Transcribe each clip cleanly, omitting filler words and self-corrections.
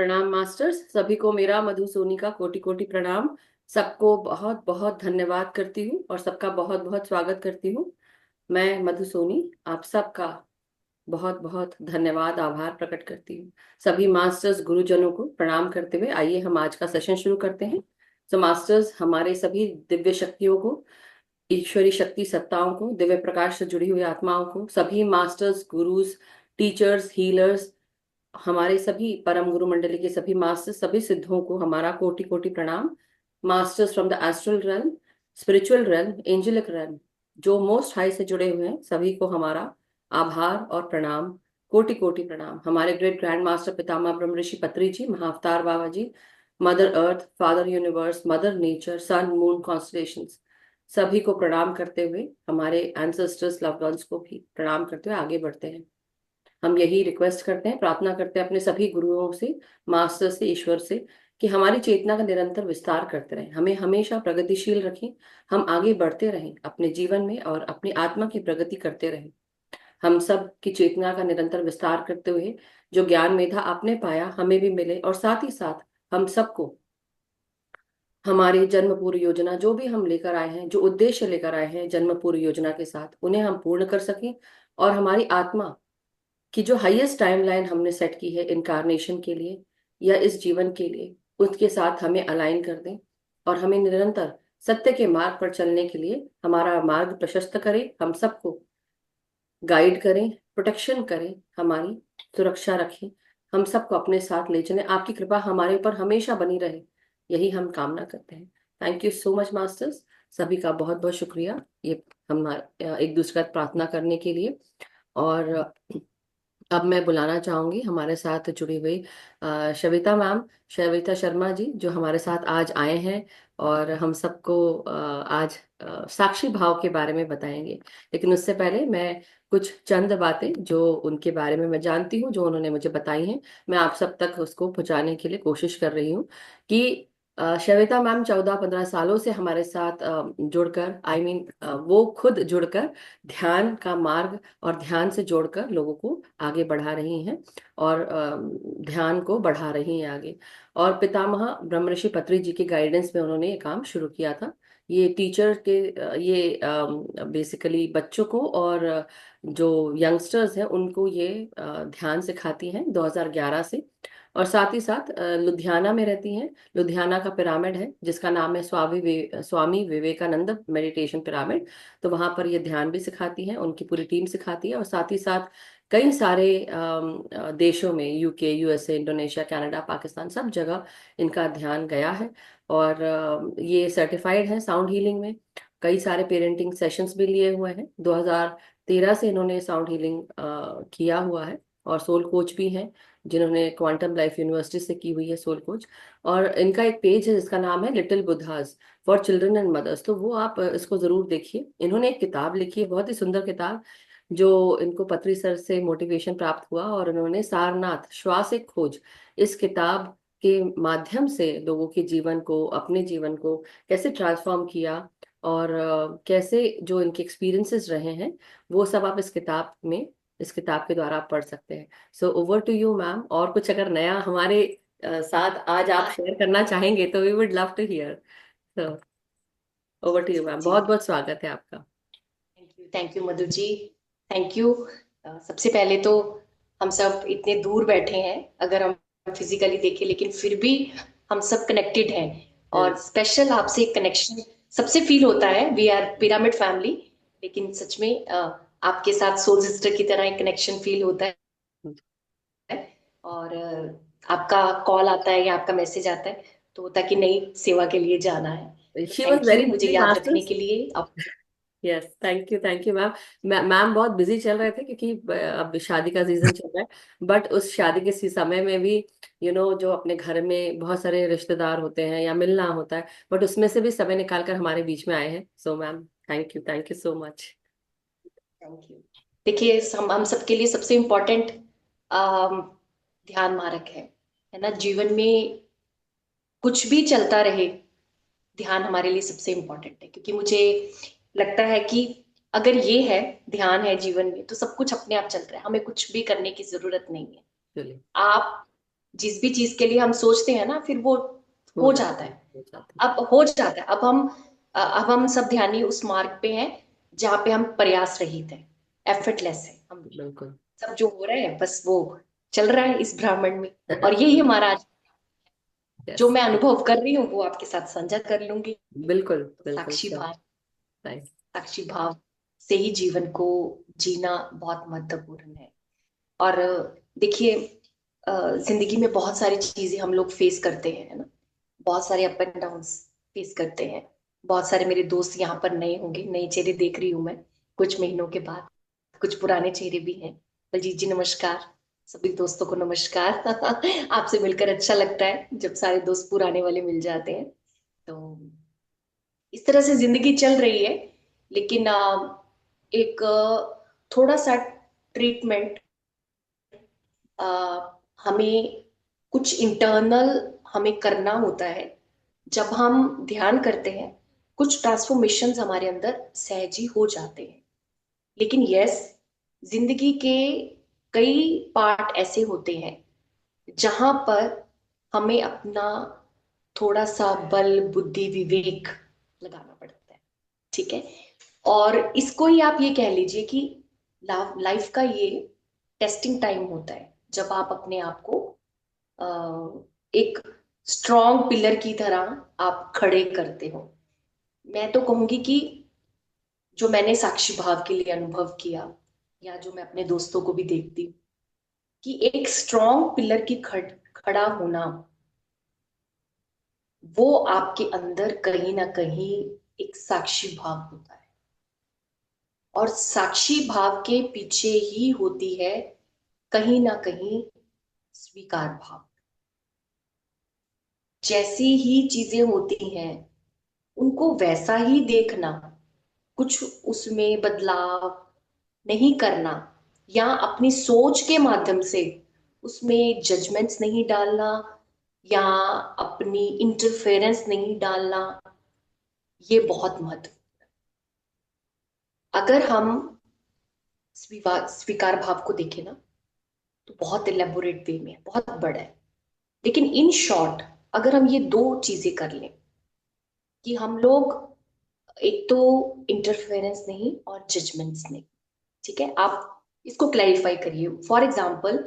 प्रणाम मास्टर्स, सभी को मेरा मधु सोनी का कोटि कोटि प्रणाम। सबको बहुत बहुत धन्यवाद करती हूँ और सबका बहुत बहुत स्वागत करती हूँ। मैं मधु सोनी आप सबका बहुत बहुत धन्यवाद आभार प्रकट करती हूँ। सभी मास्टर्स गुरुजनों को प्रणाम करते हुए आइए हम आज का सेशन शुरू करते हैं। तो मास्टर्स, हमारे सभी दिव्य शक्तियों को, ईश्वरी शक्ति सत्ताओं को, दिव्य प्रकाश से जुड़ी हुई आत्माओं को, सभी मास्टर्स, गुरुज, टीचर्स, हीलर्स, हमारे सभी परम गुरु मंडली के सभी मास्टर्स, सभी सिद्धों को हमारा कोटि कोटि प्रणाम। Masters from the astral realm, spiritual realm, angelic realm, जो मोस्ट हाई से जुड़े हुए हैं, सभी को हमारा आभार और प्रणाम, कोटि कोटि प्रणाम। हमारे ग्रेट ग्रैंड मास्टर पितामह Brahma Rishi Patri ji, Mahavatar Baba ji, mother earth, father universe, mother nature, sun moon constellations, सभी को प्रणाम करते हुए, हमारे एंसेस्टर्स लव्ड वंस को भी प्रणाम करते हुए आगे बढ़ते हैं। हम यही रिक्वेस्ट करते हैं, प्रार्थना करते हैं अपने सभी गुरुओं से, मास्टर से, ईश्वर से, कि हमारी चेतना का निरंतर विस्तार करते रहें, हमें हमेशा प्रगतिशील रखें, हम आगे बढ़ते रहें अपने जीवन में और अपनी आत्मा की प्रगति करते रहें। हम सब की चेतना का निरंतर विस्तार करते हुए जो ज्ञान मेधा आपने पाया हमें भी मिले, और साथ ही साथ हम सबको हमारी जन्म पूर्व योजना जो भी हम लेकर आए हैं, जो उद्देश्य लेकर आए हैं जन्म पूर्व योजना के साथ, उन्हें हम पूर्ण कर सकें, और हमारी आत्मा कि जो हाईएस्ट टाइमलाइन हमने सेट की है इनकारनेशन के लिए या इस जीवन के लिए, उसके साथ हमें अलाइन कर दें, और हमें निरंतर सत्य के मार्ग पर चलने के लिए हमारा मार्ग प्रशस्त करें, हम सबको गाइड करें, प्रोटेक्शन करें, हमारी सुरक्षा रखें, हम सबको अपने साथ ले चलें, आपकी कृपा हमारे ऊपर हमेशा बनी रहे, यही हम कामना करते हैं। Thank you so much masters, सभी का बहुत बहुत शुक्रिया ये हम एक दूसरे का प्रार्थना करने के लिए। और अब मैं बुलाना चाहूंगी हमारे साथ जुड़ी हुई शविता मैम, शविता शर्मा जी, जो हमारे साथ आज आए हैं और हम सबको आज साक्षी भाव के बारे में बताएंगे। लेकिन उससे पहले मैं कुछ चंद बातें जो उनके बारे में मैं जानती हूँ, जो उन्होंने मुझे बताई हैं, मैं आप सब तक उसको पहुंचाने के लिए कोशिश कर रही हूँ। कि श्वेता मैम 14-15 सालों से हमारे साथ जुड़कर, वो खुद जुड़कर ध्यान का मार्ग और ध्यान से जोड़कर लोगों को आगे बढ़ा रही हैं, और ध्यान को बढ़ा रही हैं आगे। और पितामह ब्रह्म ऋषि पत्री जी के गाइडेंस में उन्होंने ये काम शुरू किया था। ये टीचर के ये बेसिकली बच्चों को और जो यंगस्टर्स हैं उनको ये ध्यान सिखाती हैं 2011 से। और साथ ही साथ लुधियाना में रहती हैं। लुधियाना का पिरामिड है जिसका नाम है स्वामी विवेकानंद मेडिटेशन पिरामिड। तो वहां पर ये ध्यान भी सिखाती हैं, उनकी पूरी टीम सिखाती है, और साथ ही साथ कई सारे देशों में, UK, USA, Indonesia, Canada, Pakistan, सब जगह इनका ध्यान गया है। और ये सर्टिफाइड है साउंड हीलिंग में। कई सारे पेरेंटिंग सेशंस भी लिए हुए हैं। 2013 से इन्होंने साउंड हीलिंग किया हुआ है, और सोल कोच भी हैं जिन्होंने क्वांटम लाइफ यूनिवर्सिटी से की हुई है सोल कोच। और इनका एक पेज है जिसका नाम है little Buddhas for children and mothers, तो वो आप इसको जरूर देखिए। इन्होंने एक किताब लिखी है, बहुत ही सुंदर किताब, जो इनको पत्री सर से मोटिवेशन प्राप्त हुआ, और उन्होंने सारनाथ श्वास एक खोज, इस किताब के माध्यम से लोगों के जीवन को, अपने जीवन को कैसे ट्रांसफॉर्म किया, और कैसे जो इनके एक्सपीरियंसेस रहे हैं वो सब आप इस किताब के द्वारा आप पढ़ सकते हैं। So over to you ma'am, और कुछ अगर नया हमारे साथ आज आप शेयर करना चाहेंगे तो we would love to hear. So over to you ma'am, जी, बहुत बहुत स्वागत है आपका। Thank you Madhu ji. Thank you. सबसे पहले तो हम सब इतने दूर बैठे हैं, अगर हम फिजिकली देखें, लेकिन फिर भी हम सब कनेक्टेड हैं। और बिल्कुल। स्पेशल आपसे एक कनेक्शन सबसे फील होता है, वी आर पिरामिड फैमिली। लेकिन सच में आपके साथ सोल सिस्टर की तरह एक कनेक्शन फील होता है। और आपका कॉल आता है या आपका मैसेज आता है तो होता है कि नहीं, सेवा के लिए जाना है। तो she was thank very you मुझे बिजी याद रखने मास्टर्स। के लिए। आप yes, thank you ma'am. Ma'am बहुत बिजी चल रहे थे क्योंकि अब शादी का सीजन चल रहा है, बट उस शादी के समय में भी जो अपने घर में बहुत सारे रिश्तेदार होते हैं या मिलना होता है, बट उसमें से भी समय निकाल कर हमारे बीच में आए हैं। So ma'am, thank you so much. Thank you. देखिए, हम सबके लिए सबसे इम्पोर्टेंट ध्यान मार्ग है ना। जीवन में कुछ भी चलता रहे, ध्यान हमारे लिए सबसे इम्पोर्टेंट है, क्योंकि मुझे लगता है कि अगर ये है, ध्यान है जीवन में, तो सब कुछ अपने आप चल रहा है, हमें कुछ भी करने की जरूरत नहीं है। चलिए। आप जिस भी चीज के लिए हम सोचते हैं ना, फिर वो हो हो जाता जाता है, है। हो जाता अब हो जाता है। अब हम सब ध्यानी उस मार्ग पे हैं जहाँ पे हम प्रयास रहित हैं, एफर्टलेस है हम। है, बिल्कुल। सब जो हो रहा है बस वो चल रहा है इस ब्रह्मांड में। और यही हमारा आज जो यस, मैं अनुभव कर रही हूँ वो आपके साथ साझा कर लूंगी। बिल्कुल तो बिल्कुल साक्षी सर। भाव, राइट। साक्षी भाव से ही जीवन को जीना बहुत महत्वपूर्ण है। और देखिए, जिंदगी में बहुत सारी चीजें हम लोग फेस करते हैं, है ना। बहुत सारे अप एंड डाउन फेस करते हैं। बहुत सारे मेरे दोस्त यहाँ पर नए होंगे, नए चेहरे देख रही हूँ मैं कुछ महीनों के बाद। कुछ पुराने चेहरे भी हैं। बलजीत जी नमस्कार। सभी दोस्तों को नमस्कार। आपसे मिलकर अच्छा लगता है जब सारे दोस्त पुराने वाले मिल जाते हैं। तो इस तरह से जिंदगी चल रही है। लेकिन एक थोड़ा सा ट्रीटमेंट, हमें कुछ इंटरनल हमें करना होता है। जब हम ध्यान करते हैं कुछ ट्रांसफॉर्मेशंस हमारे अंदर सहज ही हो जाते हैं। लेकिन यस, जिंदगी के कई पार्ट ऐसे होते हैं जहां पर हमें अपना थोड़ा सा बल बुद्धि विवेक लगाना पड़ता है। ठीक है। और इसको ही आप ये कह लीजिए कि लाइफ का ये टेस्टिंग टाइम होता है जब आप अपने आप को एक स्ट्रॉन्ग पिलर की तरह आप खड़े करते हो। मैं तो कहूंगी कि जो मैंने साक्षी भाव के लिए अनुभव किया, या जो मैं अपने दोस्तों को भी देखती हूँ, कि एक स्ट्रॉन्ग पिलर की खड़ा होना, वो आपके अंदर कहीं ना कहीं एक साक्षी भाव होता है। और साक्षी भाव के पीछे ही होती है कहीं ना कहीं स्वीकार भाव। जैसी ही चीजें होती हैं उनको वैसा ही देखना, कुछ उसमें बदलाव नहीं करना, या अपनी सोच के माध्यम से उसमें जजमेंट्स नहीं डालना, या अपनी इंटरफेरेंस नहीं डालना, ये बहुत महत्व। अगर हम स्वीकार भाव को देखें ना, तो बहुत इलेबोरेट वे में है, बहुत बड़ा है। लेकिन इन शॉर्ट अगर हम ये दो चीजें कर लें कि हम लोग एक तो इंटरफेरेंस नहीं और जजमेंट्स नहीं। ठीक है। आप इसको क्लैरिफाई करिए। फॉर एग्जाम्पल,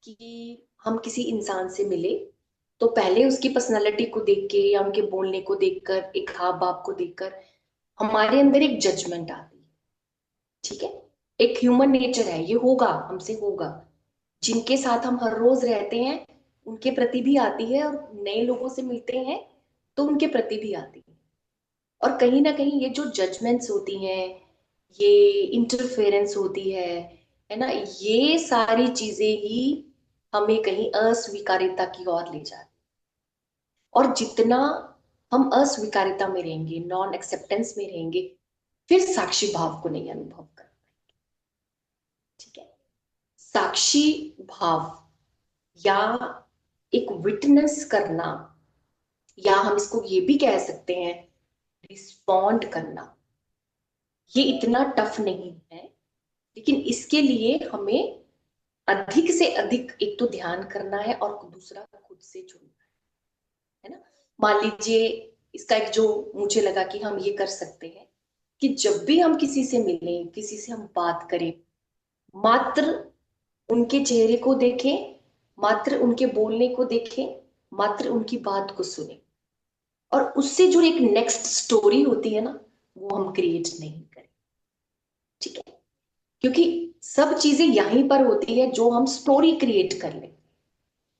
कि हम किसी इंसान से मिले तो पहले उसकी पर्सनालिटी को देख के या उनके बोलने को देखकर, एक हाव भाव को देखकर हमारे अंदर एक जजमेंट आती है। ठीक है। एक ह्यूमन नेचर है, ये होगा, हमसे होगा। जिनके साथ हम हर रोज रहते हैं उनके प्रति भी आती है, और नए लोगों से मिलते हैं तो उनके प्रति भी आती है। और कहीं ना कहीं ये जो जजमेंट्स होती हैं, ये इंटरफेरेंस होती है ना, ये सारी चीजें ही हमें कहीं अस्वीकार्यता की ओर ले जाती। और जितना हम अस्वीकार्यता में रहेंगे, नॉन एक्सेप्टेंस में रहेंगे, फिर साक्षी भाव को नहीं अनुभव कर पाएंगे। ठीक है। साक्षी भाव, या एक विटनेस करना, या हम इसको ये भी कह सकते हैं रिस्पॉन्ड करना, ये इतना टफ नहीं है। लेकिन इसके लिए हमें अधिक से अधिक एक तो ध्यान करना है, और दूसरा खुद से जुड़ना है ना। मान लीजिए, इसका एक जो मुझे लगा कि हम ये कर सकते हैं कि जब भी हम किसी से मिलें, किसी से हम बात करें, मात्र उनके चेहरे को देखें, मात्र उनके बोलने को देखें, मात्र उनकी बात को सुने, और उससे जो एक नेक्स्ट स्टोरी होती है ना, वो हम क्रिएट नहीं करें। ठीक है। क्योंकि सब चीजें यहीं पर होती है जो हम स्टोरी क्रिएट कर लें।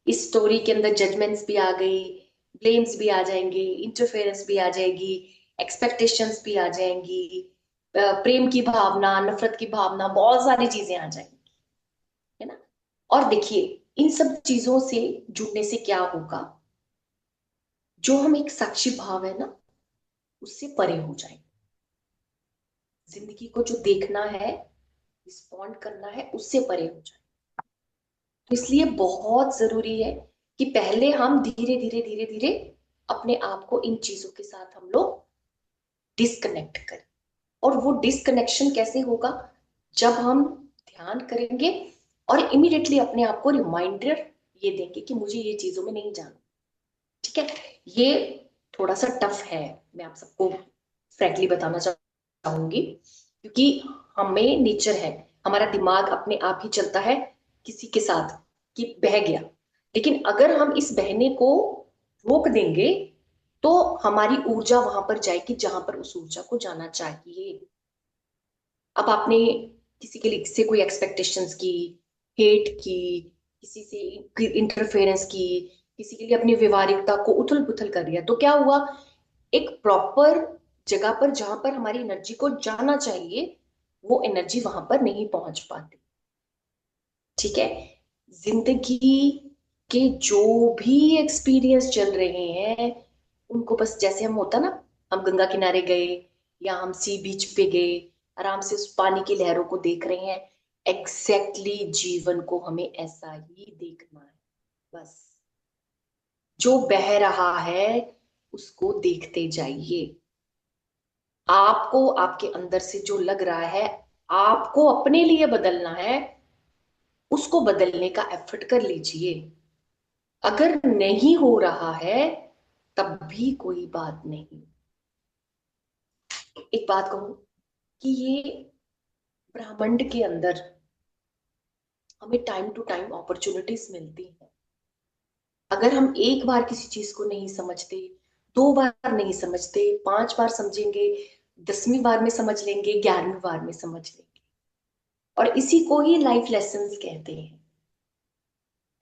इस स्टोरी के अंदर जजमेंट्स भी आ गई, ब्लेम्स भी आ जाएंगे, इंटरफेरेंस भी आ जाएगी, एक्सपेक्टेशंस भी आ जाएंगी, प्रेम की भावना, नफरत की भावना, बहुत सारी चीजें आ जाएंगी, है ना। और देखिए, इन सब चीजों से जुड़ने से क्या होगा, जो हम एक साक्षी भाव है ना, उससे परे हो जाएंगे। जिंदगी को जो देखना है, रिस्पॉन्ड करना है, उससे परे हो जाए। तो इसलिए बहुत जरूरी है कि पहले हम धीरे धीरे धीरे धीरे अपने आप को इन चीजों के साथ हम लोग डिस्कनेक्ट करें। और वो डिस्कनेक्शन कैसे होगा, जब हम ध्यान करेंगे और इमीडिएटली अपने आप को रिमाइंडर ये देंगे कि मुझे ये चीजों में नहीं जाना। ठीक है, ये थोड़ा सा टफ है, मैं आप सबको फ्रैंकली बताना चाहूंगी, क्योंकि हमें नेचर है, हमारा दिमाग अपने आप ही चलता है किसी के साथ कि बह गया। लेकिन अगर हम इस बहने को रोक देंगे तो हमारी ऊर्जा वहां पर जाएगी जहां पर उस ऊर्जा को जाना चाहिए। अब आपने किसी के लिए से कोई एक्सपेक्टेशंस की, हेट की, किसी से इंटरफेरेंस की, किसी के लिए अपनी व्यवहारिकता को उथल पुथल कर दिया, तो क्या हुआ, एक प्रॉपर जगह पर जहां पर हमारी एनर्जी को जाना चाहिए वो एनर्जी वहां पर नहीं पहुंच पाती। ठीक है, जिंदगी के जो भी एक्सपीरियंस चल रहे हैं उनको बस, जैसे हम होता ना, हम गंगा किनारे गए या हम सी बीच पे गए, आराम से उस पानी की लहरों को देख रहे हैं, एग्जैक्टली जीवन को हमें ऐसा ही देखना है। बस जो बह रहा है उसको देखते जाइए। आपको आपके अंदर से जो लग रहा है आपको अपने लिए बदलना है, उसको बदलने का एफर्ट कर लीजिए। अगर नहीं हो रहा है तब भी कोई बात नहीं। एक बात कहूं कि ये ब्रह्मांड के अंदर हमें टाइम टू टाइम अपॉर्चुनिटीज मिलती हैं। अगर हम एक बार किसी चीज को नहीं समझते, दो बार नहीं समझते, पांच बार समझेंगे, 10वीं बार में समझ लेंगे, 11वीं बार में समझ लेंगे, और इसी को ही लाइफ लेसन्स कहते हैं।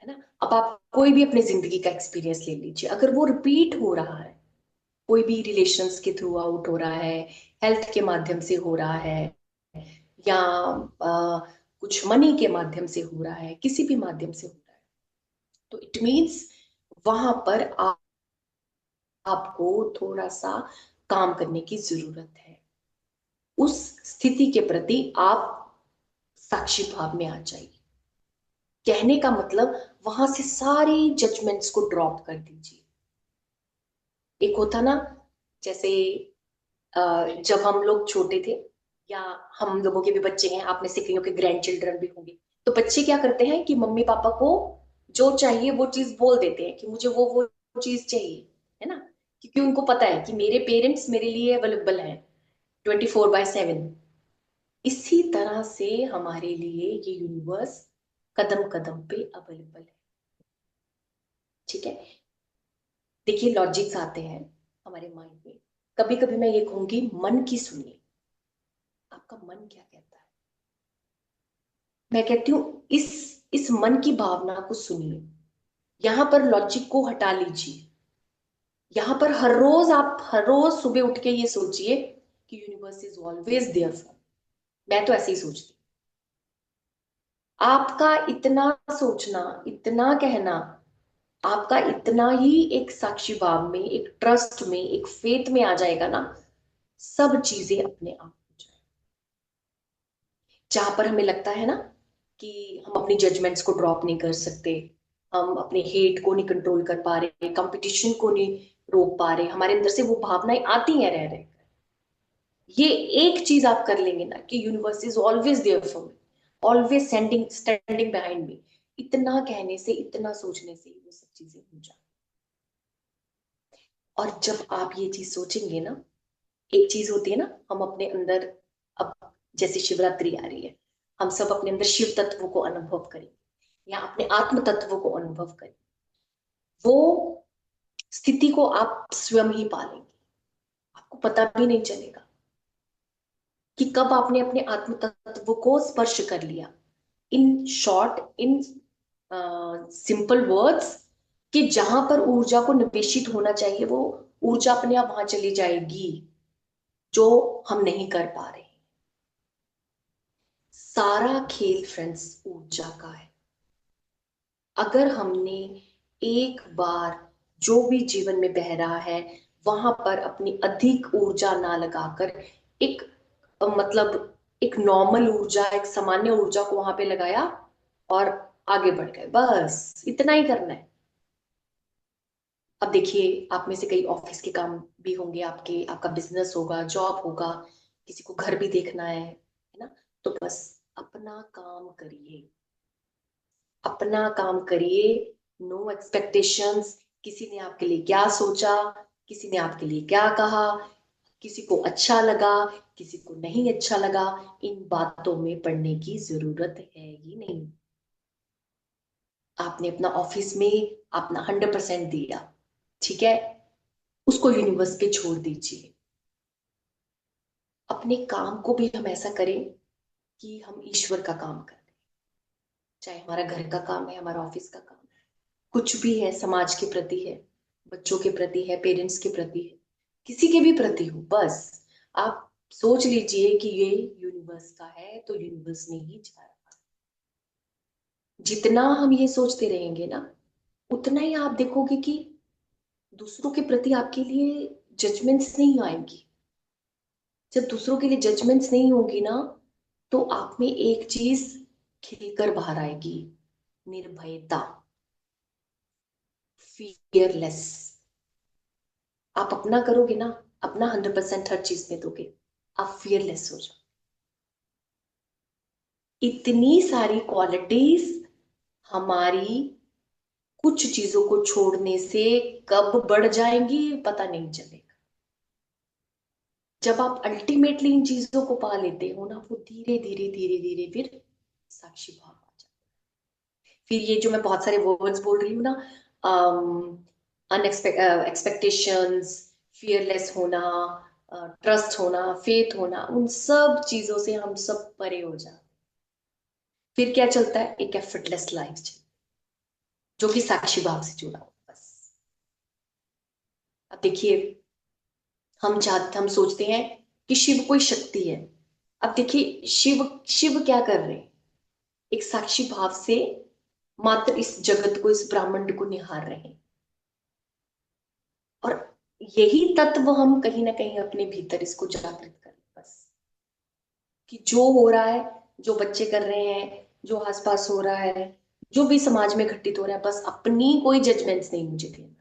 है ना? अब आप कोई भी अपनी जिंदगी का एक्सपीरियंस ले लीजिए, अगर वो रिपीट हो रहा है, कोई भी रिलेशंस के थ्रू आउट हो रहा है, हेल्थ के माध्यम से हो रहा है, या कुछ मनी के माध्यम से हो रहा है, किसी भी माध्यम से हो रहा है, तो इट मीन्स वहां पर आपको थोड़ा सा काम करने की जरूरत है। उस स्थिति के प्रति आप साक्षी भाव में आ जाइए। कहने का मतलब, वहां से सारी जजमेंट्स को ड्रॉप कर दीजिए। एक होता ना, जैसे जब हम लोग छोटे थे, या हम लोगों के भी बच्चे हैं, आप में से कईयों के ग्रैंड चिल्ड्रन भी होंगे, तो बच्चे क्या करते हैं कि मम्मी पापा को जो चाहिए वो चीज बोल देते हैं कि मुझे वो चीज चाहिए, है ना, क्योंकि उनको पता है कि मेरे पेरेंट्स मेरे लिए अवेलेबल हैं 24/7। इसी तरह से हमारे लिए ये यूनिवर्स कदम कदम पे अवेलेबल है। ठीक है, देखिए लॉजिक्स आते हैं हमारे माइंड में, कभी कभी मैं ये कहूंगी मन की सुनिए, आपका मन क्या कहता है। मैं कहती हूँ इस मन की भावना को सुनिए, यहां पर लॉजिक को हटा लीजिए। यहां पर हर रोज सुबह उठ के ये सोचिए कि universe is always there for. मैं तो ऐसे ही सोचती हूँ। आपका इतना सोचना, इतना कहना, आपका इतना ही एक साक्षी भाव में, एक ट्रस्ट में, एक फेथ में आ जाएगा ना, सब चीजें अपने आप हो जाए। जहां पर हमें लगता है ना कि हम अपनी जजमेंट्स को ड्रॉप नहीं कर सकते, हम अपने हेट को नहीं कंट्रोल कर पा रहे, कंपटीशन को नहीं रोक पा रहे, हमारे अंदर से वो भावनाएं आती हैं रह रहे, ये एक चीज आप कर लेंगे ना कि universe is always there for me, always standing behind me, इतना कहने से, इतना सोचने से ही वो सब चीजें हो जाए। और जब आप ये चीज सोचेंगे ना, एक चीज होती है ना, हम अपने अंदर, अब जैसे शिवरात्रि आ रही है, हम सब अपने अंदर शिव तत्व को अनुभव करें या अपने आत्म तत्व को अनुभव करें, वो स्थिति को आप स्वयं ही पालेंगे, आपको पता भी नहीं चलेगा कि कब आपने अपने आत्म तत्व को स्पर्श कर लिया। In short, in simple words, कि जहां पर ऊर्जा को निवेशित होना चाहिए वो ऊर्जा अपने आप वहां चली जाएगी, जो हम नहीं कर पा रहे। सारा खेल फ्रेंड्स ऊर्जा का है। अगर हमने एक बार जो भी जीवन में बह रहा है वहां पर अपनी अधिक ऊर्जा ना लगाकर एक मतलब एक नॉर्मल ऊर्जा, एक सामान्य ऊर्जा को वहां पे लगाया और आगे बढ़ गए, बस इतना ही करना है। अब देखिए, आप में से कई ऑफिस के काम भी होंगे, आपके, आपका बिजनेस होगा, जॉब होगा, किसी को घर भी देखना है ना, तो बस अपना काम करिए, अपना काम करिए, नो एक्सपेक्टेशंस। किसी ने आपके लिए क्या सोचा, किसी ने आपके लिए क्या कहा, किसी को अच्छा लगा, किसी को नहीं अच्छा लगा, इन बातों में पड़ने की जरूरत है ही नहीं। आपने अपना ऑफिस में अपना 100% दिया, ठीक है, उसको यूनिवर्स पे छोड़ दीजिए। अपने काम को भी हम ऐसा करें कि हम ईश्वर का काम करें। चाहे हमारा घर का काम है, हमारा ऑफिस का काम है, कुछ भी है, समाज के प्रति है, बच्चों के प्रति है, पेरेंट्स के प्रति है, किसी के भी प्रति हो, बस आप सोच लीजिए कि ये यूनिवर्स का है तो यूनिवर्स ने ही चाहा। जितना हम ये सोचते रहेंगे ना, उतना ही आप देखोगे कि दूसरों के प्रति आपके लिए जजमेंट्स नहीं आएंगी। जब दूसरों के लिए जजमेंट्स नहीं होगी ना, तो आप में एक चीज खिलकर बाहर आएगी, निर्भयता, फियरलेस। आप अपना करोगे ना, अपना 100% हर चीज में दोगे, आप फियरलेस हो जाओ। इतनी सारी क्वालिटीज हमारी कुछ चीजों को छोड़ने से कब बढ़ जाएंगी पता नहीं चलेगा। जब आप अल्टीमेटली इन चीजों को पा लेते हो ना, वो धीरे धीरे धीरे धीरे फिर साक्षी भाव आ जाता है। फिर ये जो मैं बहुत सारे वर्ड्स बोल रही हूँ ना, एक्सपेक्टेशंस, फियरलेस होना, ट्रस्ट होना, फेथ होना, उन सब चीजों से हम सब परे हो जाते। फिर क्या चलता है, एक एफर्टलेस लाइफ जो कि साक्षी भाव से जुड़ा हो बस। अब देखिए, हम सोचते हैं कि शिव कोई शक्ति है। अब देखिए, शिव शिव क्या कर रहे हैं, एक साक्षी भाव से मात्र इस जगत को, इस ब्रह्मांड को निहार रहे हैं। और यही तत्व हम कहीं ना कहीं अपने भीतर इसको जागृत करें बस, कि जो हो रहा है, जो बच्चे कर रहे हैं, जो आसपास हो रहा है, जो भी समाज में घटित हो रहा है, बस अपनी कोई जजमेंट्स नहीं मुझे देना,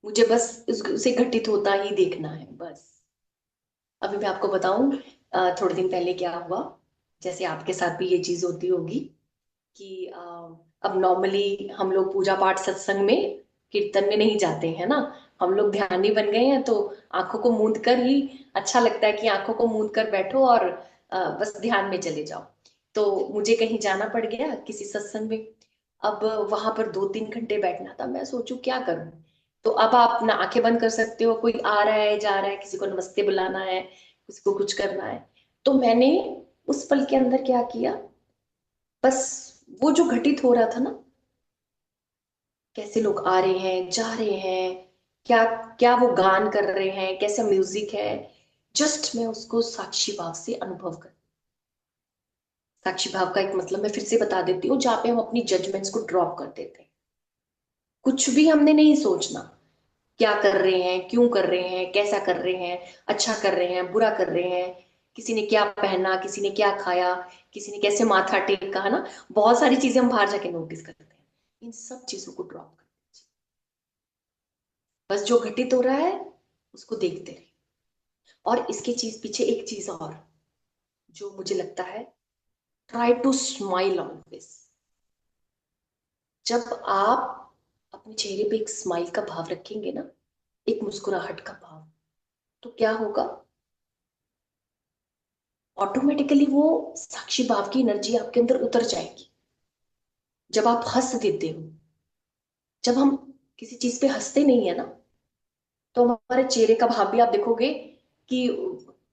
मुझे बस उसे घटित होता ही देखना है बस। अभी मैं आपको बताऊं, थोड़े दिन पहले क्या हुआ, जैसे आपके साथ भी ये चीज होती होगी कि अब नॉर्मली हम लोग पूजा पाठ सत्संग में, कीर्तन में नहीं जाते हैं ना। हम लोग ध्यानी बन गए हैं, तो आंखों को मूंद कर ही अच्छा लगता है कि आंखों को मूंद कर बैठो और बस ध्यान में चले जाओ। तो मुझे कहीं जाना पड़ गया किसी सत्संग में। अब वहां पर 2-3 घंटे बैठना था, मैं सोचू क्या करूं। तो अब आप अपना आंखें बंद कर सकते हो, कोई आ रहा है जा रहा है, किसी को नमस्ते बुलाना है, किसी को कुछ करना है। तो मैंने उस पल के अंदर क्या किया, बस वो जो घटित हो रहा था ना, कैसे लोग आ रहे हैं जा रहे हैं, क्या क्या वो गान कर रहे हैं, कैसा म्यूजिक है, जस्ट मैं उसको साक्षी भाव से अनुभव कर। साक्षी भाव का एक मतलब मैं फिर से बता देती हूँ, जहाँ पे हम अपनी जजमेंट्स को ड्रॉप कर देते हैं। कुछ भी हमने नहीं सोचना, क्या कर रहे हैं, क्यों कर रहे हैं, कैसा कर रहे हैं, अच्छा कर रहे हैं, बुरा कर रहे हैं, किसी ने क्या पहना, किसी ने क्या खाया, किसी ने कैसे माथा टेका, है ना। बहुत सारी चीजें हम बाहर जाके नोटिस करते हैं। इन सब चीजों को ड्रॉप कर, बस जो घटित हो रहा है उसको देखते रहे। और इसके चीज पीछे एक चीज और जो मुझे लगता है, ट्राई टू स्माइल ऑलवेज। जब आप अपने चेहरे पे एक स्माइल का भाव रखेंगे ना, एक मुस्कुराहट का भाव, तो क्या होगा, ऑटोमेटिकली वो साक्षी भाव की एनर्जी आपके अंदर उतर जाएगी। जब आप हंस देते हो, जब हम किसी चीज पे हंसते नहीं है ना, तो हमारे चेहरे का भाव भी आप देखोगे कि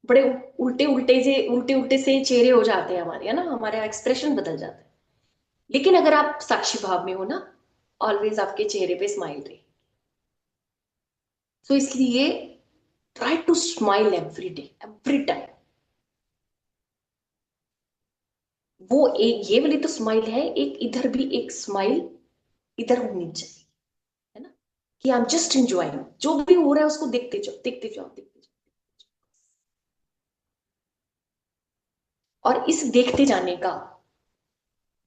बड़े उल्टे उल्टे से चेहरे हो जाते हैं हमारे, है ना, हमारा एक्सप्रेशन बदल जाता है। लेकिन अगर आप साक्षी भाव में हो ना, ऑलवेज आपके चेहरे पे स्माइल रहे। तो इसलिए try to smile every day, every time. वो एक ये वाली तो स्माइल है, एक इधर भी एक स्माइल इधर होनी चाहिए, है ना, कि आई एम जस्ट एंजॉयिंग, जो भी हो रहा है उसको देखते जाओ, देखते जाओ, देखते जाओ। और इस देखते जाने का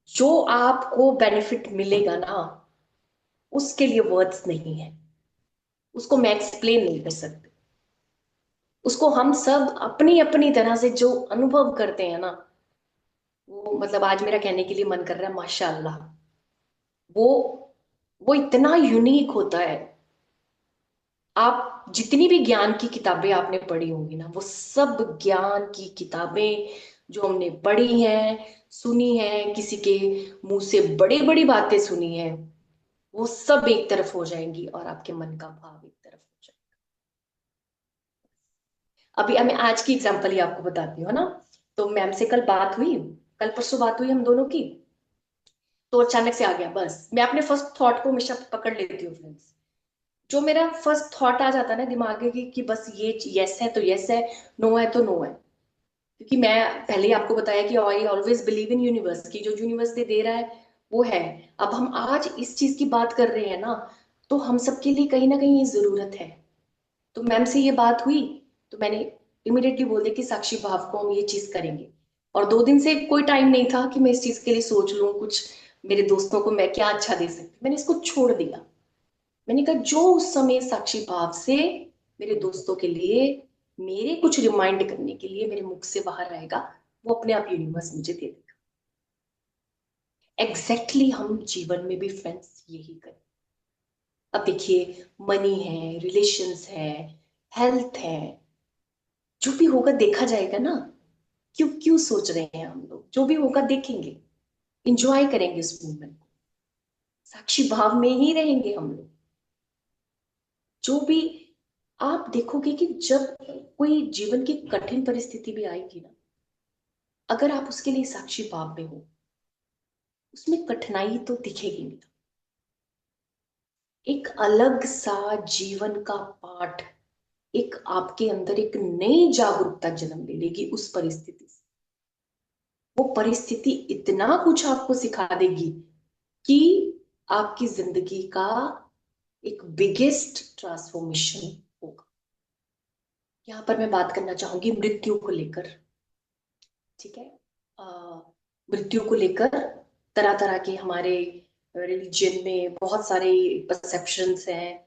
जो आपको बेनिफिट मिलेगा ना, उसके लिए वर्ड्स नहीं है, उसको मैं एक्सप्लेन नहीं कर सकती। उसको हम सब अपनी अपनी तरह से जो अनुभव करते हैं ना, वो मतलब आज मेरा कहने के लिए मन कर रहा है माशाल्लाह, वो वो इतना यूनिक होता है। आप जितनी भी ज्ञान की किताबें आपने पढ़ी होंगी ना, वो सब ज्ञान की किताबें जो हमने पढ़ी हैं, सुनी हैं, किसी के मुंह से बड़ी बड़ी बातें सुनी हैं, वो सब एक तरफ हो जाएंगी और आपके मन का भाव एक तरफ हो जाएगा। अभी मैं आज की एग्जांपल ही आपको बताती हूँ ना। तो मैम से कल बात हुई, कल परसों बात हुई हम दोनों की। तो अचानक से आ गया, बस मैं अपने फर्स्ट थॉट को हमेशा पकड़ लेती हूँ फ्रेंड्स। जो मेरा फर्स्ट थॉट आ जाता है ना दिमाग में कि बस ये यस है तो यस है, नो है तो नो है। क्योंकि मैं पहले ही आपको बताया कि I always believe in universe, की जो यूनिवर्स दे रहा है वो है। अब हम आज इस चीज की बात कर रहे हैं ना, तो हम सबके लिए कहीं ना कहीं ये जरूरत है। तो मैम से ये बात हुई, तो मैंने इमिडिएटली बोल दिया कि साक्षी भाव को हम ये चीज करेंगे। और 2 दिन से कोई टाइम नहीं था कि मैं इस चीज के लिए सोच लूं कुछ, मेरे दोस्तों को मैं क्या अच्छा दे सकती, मैंने इसको छोड़ दिया। मैंने कहा जो उस समय साक्षी भाव से मेरे दोस्तों के लिए, मेरे कुछ रिमाइंड करने के लिए मेरे मुख से बाहर आएगा, वो अपने आप यूनिवर्स मुझे दे देगा। एग्जैक्टली exactly हम जीवन में भी फ्रेंड्स यही करें। अब देखिए, मनी है, रिलेशंस है, हेल्थ है, जो भी होगा देखा जाएगा ना। क्यों क्यों सोच रहे हैं हम लोग, जो भी होगा देखेंगे, इंजॉय करेंगे उस मोमेंट को, साक्षी भाव में ही रहेंगे हम लोग। जो भी आप देखोगे कि जब कोई जीवन की कठिन परिस्थिति भी आएगी ना, अगर आप उसके लिए साक्षी भाव में हो, उसमें कठिनाई तो दिखेगी नहीं। एक अलग सा जीवन का पाठ, एक आपके अंदर एक नई जागरूकता जन्म ले लेगी उस परिस्थिति से। वो परिस्थिति इतना कुछ आपको सिखा देगी कि आपकी जिंदगी का एक बिगेस्ट ट्रांसफॉर्मेशन होगा। यहाँ पर मैं बात करना चाहूंगी मृत्यु को लेकर। ठीक है। अ, मृत्यु को लेकर तरह तरह के हमारे रिलीजन में बहुत सारे परसेप्शंस हैं।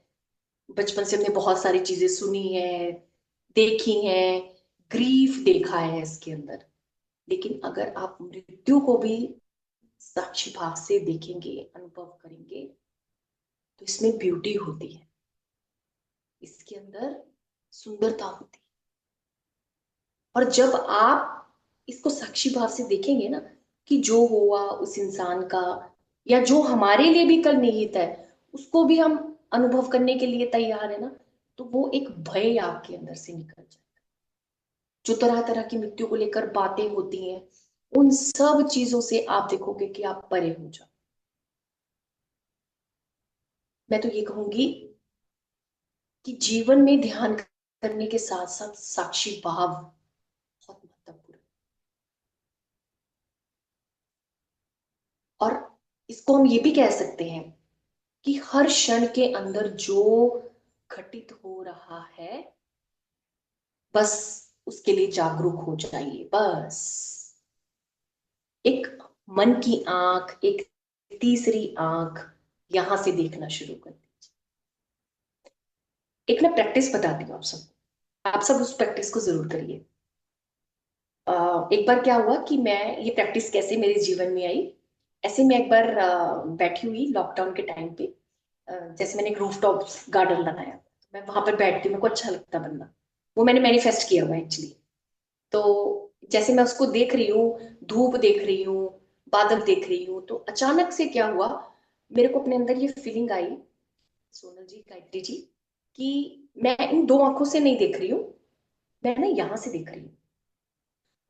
बचपन से हमने बहुत सारी चीजें सुनी है, देखी हैं, ग्रीफ देखा है इसके अंदर। लेकिन अगर आप मृत्यु को भी साक्षी भाव से देखेंगे, अनुभव करेंगे, तो इसमें ब्यूटी होती है, इसके अंदर सुंदरता होती है। और जब आप इसको साक्षी भाव से देखेंगे ना, कि जो हुआ उस इंसान का, या जो हमारे लिए भी कल निहित है, उसको भी हम अनुभव करने के लिए तैयार है ना, तो वो एक भय आपके अंदर से निकल जाए। जो तरह तरह की मृत्यु को लेकर बातें होती हैं, उन सब चीजों से आप देखोगे कि आप परे हो जाओ। मैं तो ये कहूंगी कि जीवन में ध्यान करने के साथ साथ साक्षी भाव बहुत महत्वपूर्ण। और इसको हम ये भी कह सकते हैं कि हर क्षण के अंदर जो घटित हो रहा है, बस उसके लिए जागरूक हो जाइए। बस एक मन की आंख, एक तीसरी आंख यहां से देखना शुरू कर दीजिए। एक ना प्रैक्टिस बताती हूँ आप सबको, आप सब उस प्रैक्टिस को जरूर करिए। एक बार क्या हुआ कि मैं ये प्रैक्टिस कैसे मेरे जीवन में आई। ऐसे मैं एक बार बैठी हुई लॉकडाउन के टाइम पे, जैसे मैंने एक रूफटॉप गार्डन बनाया, मैं वहां पर बैठती हूँ, मेरे को अच्छा लगता बनना। वो मैंने मैनिफेस्ट किया हुआ एक्चुअली। तो जैसे मैं उसको देख रही हूँ, धूप देख रही हूँ, बादल देख रही हूँ, तो अचानक से क्या हुआ, मेरे को अपने अंदर ये फीलिंग आई, सोनल जी, गायत्री जी, कि मैं इन दो आंखों से नहीं देख रही हूँ, मैं ना यहाँ से देख रही हूँ।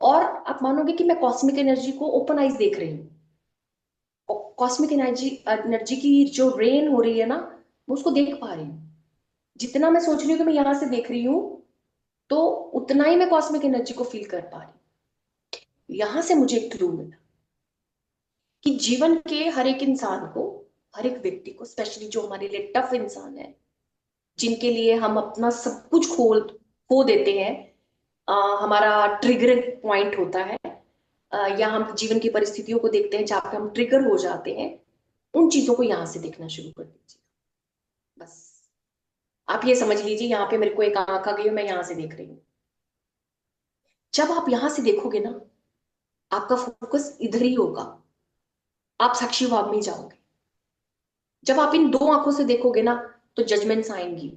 और आप मानोगे कि मैं कॉस्मिक एनर्जी को ओपन आइज देख रही हूँ। कॉस्मिक एनर्जी एनर्जी की जो रेन हो रही है ना, मैं उसको देख पा रही हूँ। जितना मैं सोच रही हूँ कि मैं यहाँ से देख रही हूँ, तो उतना ही मैं कॉस्मिक एनर्जी को फील कर पा रही हूँ। यहां से मुझे एक क्लू मिला कि जीवन के हर एक इंसान को, हर एक व्यक्ति को, स्पेशली जो हमारे लिए टफ इंसान है, जिनके लिए हम अपना सब कुछ खो देते हैं, हमारा ट्रिगर पॉइंट होता है, या हम जीवन की परिस्थितियों को देखते हैं जहां पे हम ट्रिगर हो जाते हैं, उन चीजों को यहां से देखना शुरू कर दीजिए। बस आप ये समझ लीजिए, यहाँ पे मेरे को एक आंख आ गई और मैं यहां से देख रही हूँ। जब आप यहां से देखोगे ना, आपका फोकस इधर ही होगा, आप साक्षी भाव में जाओगे। जब आप इन दो आंखों से देखोगे ना, तो जजमेंट्स आएंगी,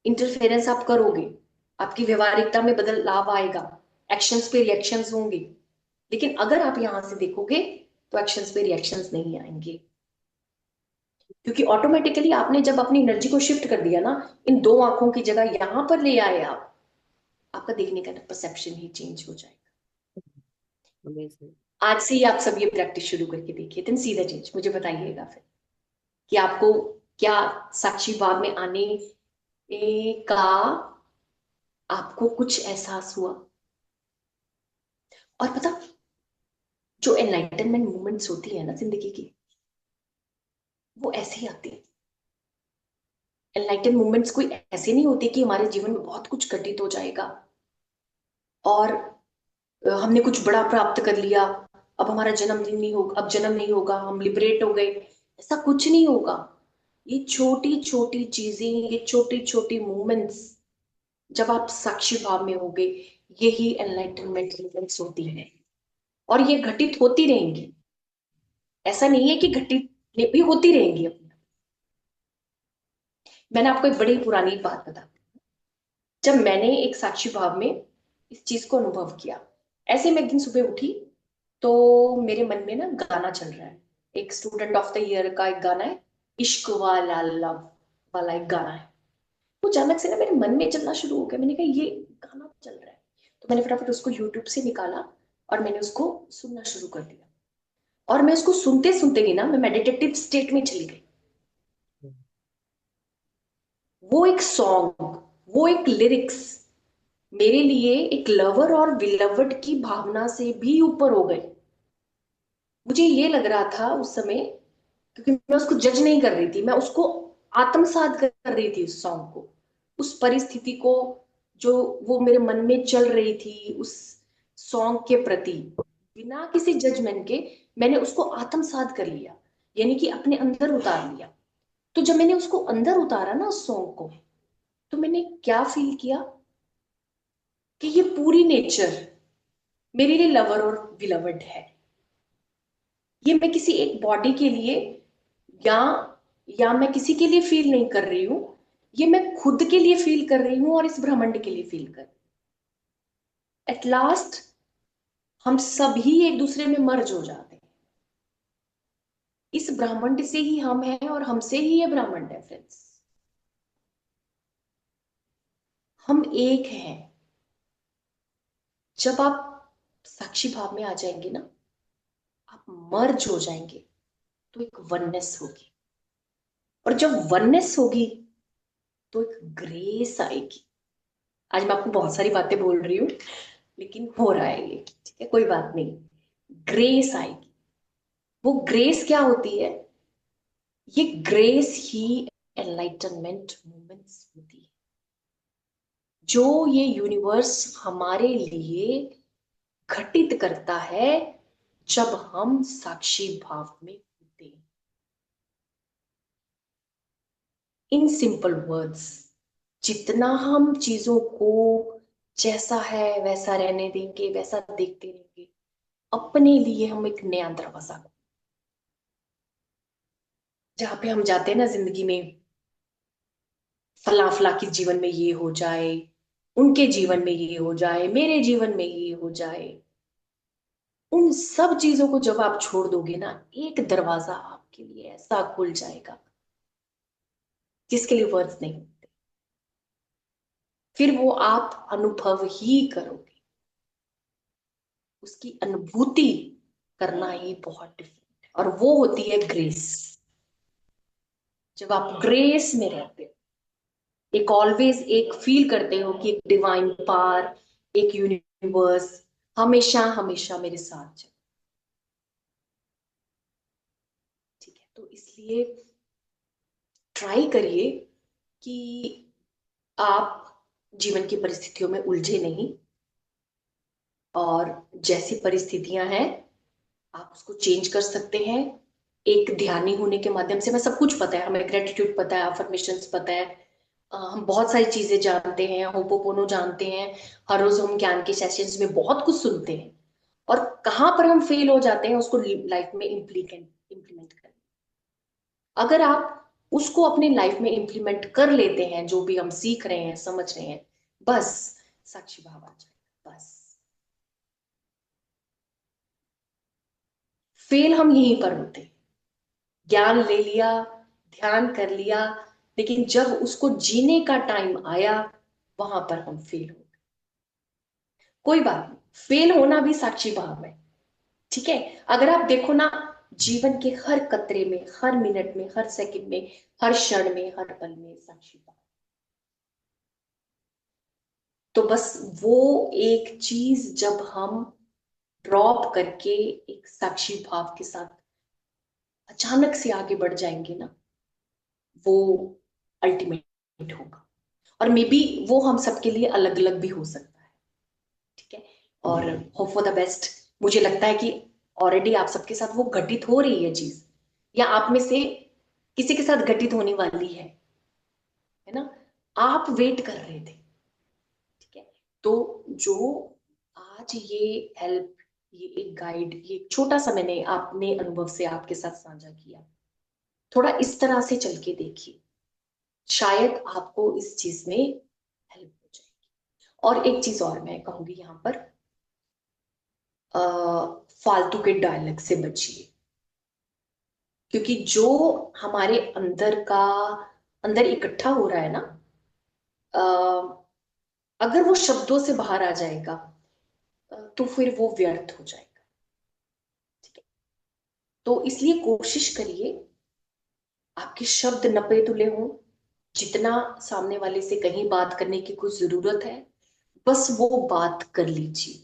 इंटरफेरेंस आप करोगे, आपकी व्यवहारिकता में बदलाव आएगा, एक्शंस पे रिएक्शंस होंगे। लेकिन अगर आप यहां से देखोगे तो एक्शंस पे रिएक्शंस नहीं आएंगे, क्योंकि ऑटोमेटिकली आपने जब अपनी एनर्जी को शिफ्ट कर दिया ना, इन दो आंखों की जगह यहां पर ले आए आप, आपका देखने का परसेप्शन ही चेंज हो जाएगा। अमेजिंग। आज से ही आप सब ये प्रैक्टिस शुरू करके देखिए, देन सी द चेंज। मुझे बताइएगा फिर कि आपको क्या साक्षी भाव में आने का आपको कुछ एहसास हुआ। और पता, जो एनलाइटनमेंट मूवमेंट्स होती है ना जिंदगी की, वो ऐसे ही आती है। एनलाइटन मूवमेंट्स कोई ऐसे नहीं होती कि हमारे जीवन में बहुत कुछ घटित हो जाएगा और हमने कुछ बड़ा प्राप्त कर लिया, अब हमारा जन्मदिन नहीं होगा, अब जन्म नहीं होगा, हम लिबरेट हो गए। ऐसा कुछ नहीं होगा। ये छोटी छोटी चीजें, ये छोटी छोटी मूवमेंट्स, जब आप साक्षी भाव में होगे, यही एनलाइटनमेंट मूवमेंट्स होती है। और ये घटित होती रहेंगी, ऐसा नहीं है कि घटित, ये होती रहेंगी अपने। मैंने आपको एक बड़ी पुरानी बात बता, जब मैंने एक साक्षी भाव में इस चीज को अनुभव किया, ऐसे मैं एक दिन सुबह उठी तो मेरे मन में ना गाना चल रहा है, एक स्टूडेंट ऑफ द ईयर का एक गाना है, इश्क वाला लव वाला एक गाना है। वो अचानक से ना मेरे मन में चलना शुरू हो गया, मैंने कहा ये गाना चल रहा है। तो मैंने फटाफट उसको यूट्यूब से निकाला और मैंने उसको सुनना शुरू कर दिया। और मैं उसको सुनते सुनते ही ना मैं मेडिटेटिव स्टेट में चली गई। वो एक सॉन्ग, वो एक लिरिक्स मेरे लिए एक लवर और बिलवड की भावना से भी ऊपर हो गए। मुझे ये लग रहा था उस समय, क्योंकि मैं उसको जज नहीं कर रही थी, मैं उसको आत्मसात कर रही थी उस सॉन्ग को, उस परिस्थिति को, जो वो मेरे मन में चल रही थी उस सॉन्ग के प्रति, बिना किसी जजमेंट के मैंने उसको आत्मसात कर लिया, यानी कि अपने अंदर उतार लिया। तो जब मैंने उसको अंदर उतारा ना उस सॉन्ग को, तो मैंने क्या फील किया कि ये पूरी नेचर मेरे लिए लवर और बिलवड है। ये मैं किसी एक बॉडी के लिए या मैं किसी के लिए फील नहीं कर रही हूं, ये मैं खुद के लिए फील कर रही हूं और इस ब्रह्मांड के लिए फील कर रही हूं। एट लास्ट हम सभी एक दूसरे में मर्ज हो जाते हैं। इस ब्रह्मांड से ही हम हैं और हमसे ही ये ब्रह्मांड है फ्रेंड्स। हम एक हैं। जब आप साक्षी भाव में आ जाएंगे ना, आप मर्ज हो जाएंगे, तो एक वननेस होगी। और जब वननेस होगी तो एक ग्रेस आएगी। आज मैं आपको बहुत सारी बातें बोल रही हूँ, लेकिन हो रहा है ये, ठीक है, कोई बात नहीं। ग्रेस आएगी। वो ग्रेस क्या होती है? ये ग्रेस ही एनलाइटनमेंट मोमेंट्स होती है, जो ये यूनिवर्स हमारे लिए घटित करता है जब हम साक्षी भाव में होते हैं। इन सिंपल वर्ड्स, जितना हम चीजों को जैसा है वैसा रहने देंगे, वैसा देखते रहेंगे, अपने लिए हम एक नया दरवाजा, जहां पे हम जाते हैं ना जिंदगी में, फला फला के जीवन में ये हो जाए, उनके जीवन में ये हो जाए, मेरे जीवन में ये हो जाए, उन सब चीजों को जब आप छोड़ दोगे ना, एक दरवाजा आपके लिए ऐसा खुल जाएगा जिसके लिए वर्ड्स नहीं होते। फिर वो आप अनुभव ही करोगे, उसकी अनुभूति करना ही बहुत डिफरेंट है, और वो होती है ग्रेस। जब आप ग्रेस में रहते हो, एक ऑलवेज एक फील करते हो कि एक डिवाइन पावर, एक यूनिवर्स हमेशा हमेशा मेरे साथ चल, ठीक है। तो इसलिए ट्राई करिए कि आप जीवन की परिस्थितियों में उलझे नहीं, और जैसी परिस्थितियां हैं आप उसको चेंज कर सकते हैं। एक ध्यानी होने के माध्यम से, हमें सब कुछ पता है, हमें ग्रेटिट्यूड पता है, अफर्मेशंस पता है, हम बहुत सारी चीजें जानते हैं, होपोपोनो जानते हैं, हर रोज हम ज्ञान के सेशंस में बहुत कुछ सुनते हैं, और कहाँ पर हम फेल हो जाते हैं उसको लाइफ में इम्प्लीमेंट करें। अगर आप उसको अपने लाइफ में इंप्लीमेंट कर लेते हैं, जो भी हम सीख रहे हैं समझ रहे हैं, बस साक्षी भाव आ जाएगा। बस फेल हम यहीं पर होते हैं। ज्ञान ले लिया, ध्यान कर लिया, लेकिन जब उसको जीने का टाइम आया, वहां पर हम फेल हो गए। कोई बात नहीं, फेल होना भी साक्षी भाव है। ठीक है। अगर आप देखो ना, जीवन के हर कतरे में, हर मिनट में, हर सेकंड में, हर क्षण में, हर पल में साक्षी भाव। तो बस वो एक चीज जब हम ड्रॉप करके एक साक्षी भाव के साथ अचानक से आगे बढ़ जाएंगे ना, वो अल्टीमेट होगा। और मे बी वो हम सबके लिए अलग अलग भी हो सकता है। ठीक है। और होप फॉर द बेस्ट। मुझे लगता है कि ऑलरेडी आप सबके साथ वो घटित हो रही है चीज, या आप में से किसी के साथ घटित होने वाली है ना। आप वेट कर रहे थे। ठीक है। तो जो आज ये हेल्प, ये एक गाइड, ये एक छोटा सा मैंने अपने अनुभव से आपके साथ साझा किया, थोड़ा इस तरह से चल के देखिए, शायद आपको इस चीज में हेल्प हो जाएगी। और एक चीज और मैं कहूंगी यहाँ पर, अ, फालतू के डायलॉग से बचिए। क्योंकि जो हमारे अंदर का अंदर इकट्ठा हो रहा है ना, अ, अगर वो शब्दों से बाहर आ जाएगा, तो फिर वो व्यर्थ हो जाएगा। ठीक है। तो इसलिए कोशिश करिए आपके शब्द नपे तुले हों। जितना सामने वाले से कहीं बात करने की कोई जरूरत है, बस वो बात कर लीजिए।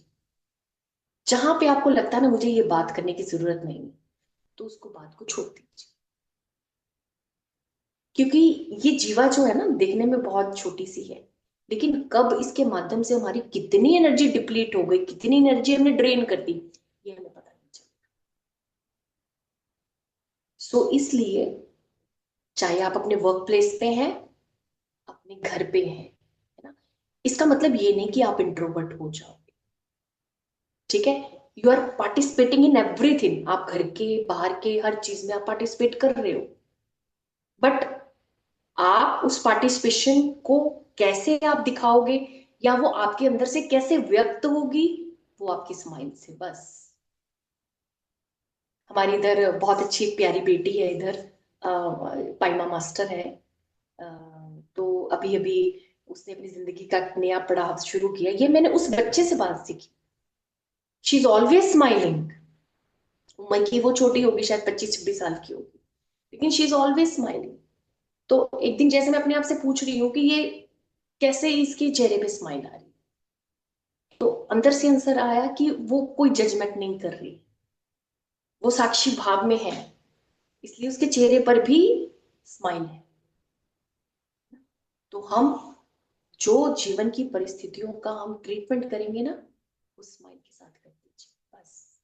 जहां पे आपको लगता है ना मुझे ये बात करने की जरूरत नहीं है, तो उसको बात को छोड़ दीजिए। क्योंकि ये जीवा जो है ना, देखने में बहुत छोटी सी है, लेकिन कब इसके माध्यम से हमारी कितनी एनर्जी डिप्लीट हो गई, कितनी एनर्जी हमने ड्रेन कर दी, ये हमें पता नहीं चला। सो इसलिए चाहे आप अपने वर्क प्लेस पे हैं, अपने घर पे हैं, है ना, इसका मतलब ये नहीं कि आप इंट्रोवर्ट हो जाओगे। ठीक है। You are participating in everything. आप घर के बाहर के हर चीज में आप पार्टिसिपेट कर रहे हो, बट आप उस पार्टिसिपेशन को कैसे आप दिखाओगे, या वो आपके अंदर से कैसे व्यक्त होगी, वो आपकी स्माइल से। बस हमारी इधर बहुत अच्छी प्यारी बेटी है इधर, पाइमा मास्टर है। अ, तो अभी अभी उसने अपनी जिंदगी का एक नया पड़ाव शुरू किया। ये मैंने उस बच्चे से बात सीखी। She is always smiling. उम्र की वो छोटी होगी, शायद 25-26 साल की होगी, लेकिन शी इज ऑलवेज स्माइलिंग। तो एक दिन जैसे मैं अपने आप से पूछ रही हूँ कि ये कैसे इसके चेहरे पे स्माइल आ रही, तो अंदर से आंसर आया कि वो कोई जजमेंट नहीं कर रही, वो साक्षी भाव में है, इसलिए उसके चेहरे पर भी स्माइल है। तो हम जो जीवन की परिस्थितियों का हम ट्रीटमेंट करेंगे ना, उस स्माइल के साथ कर दीजिए। बस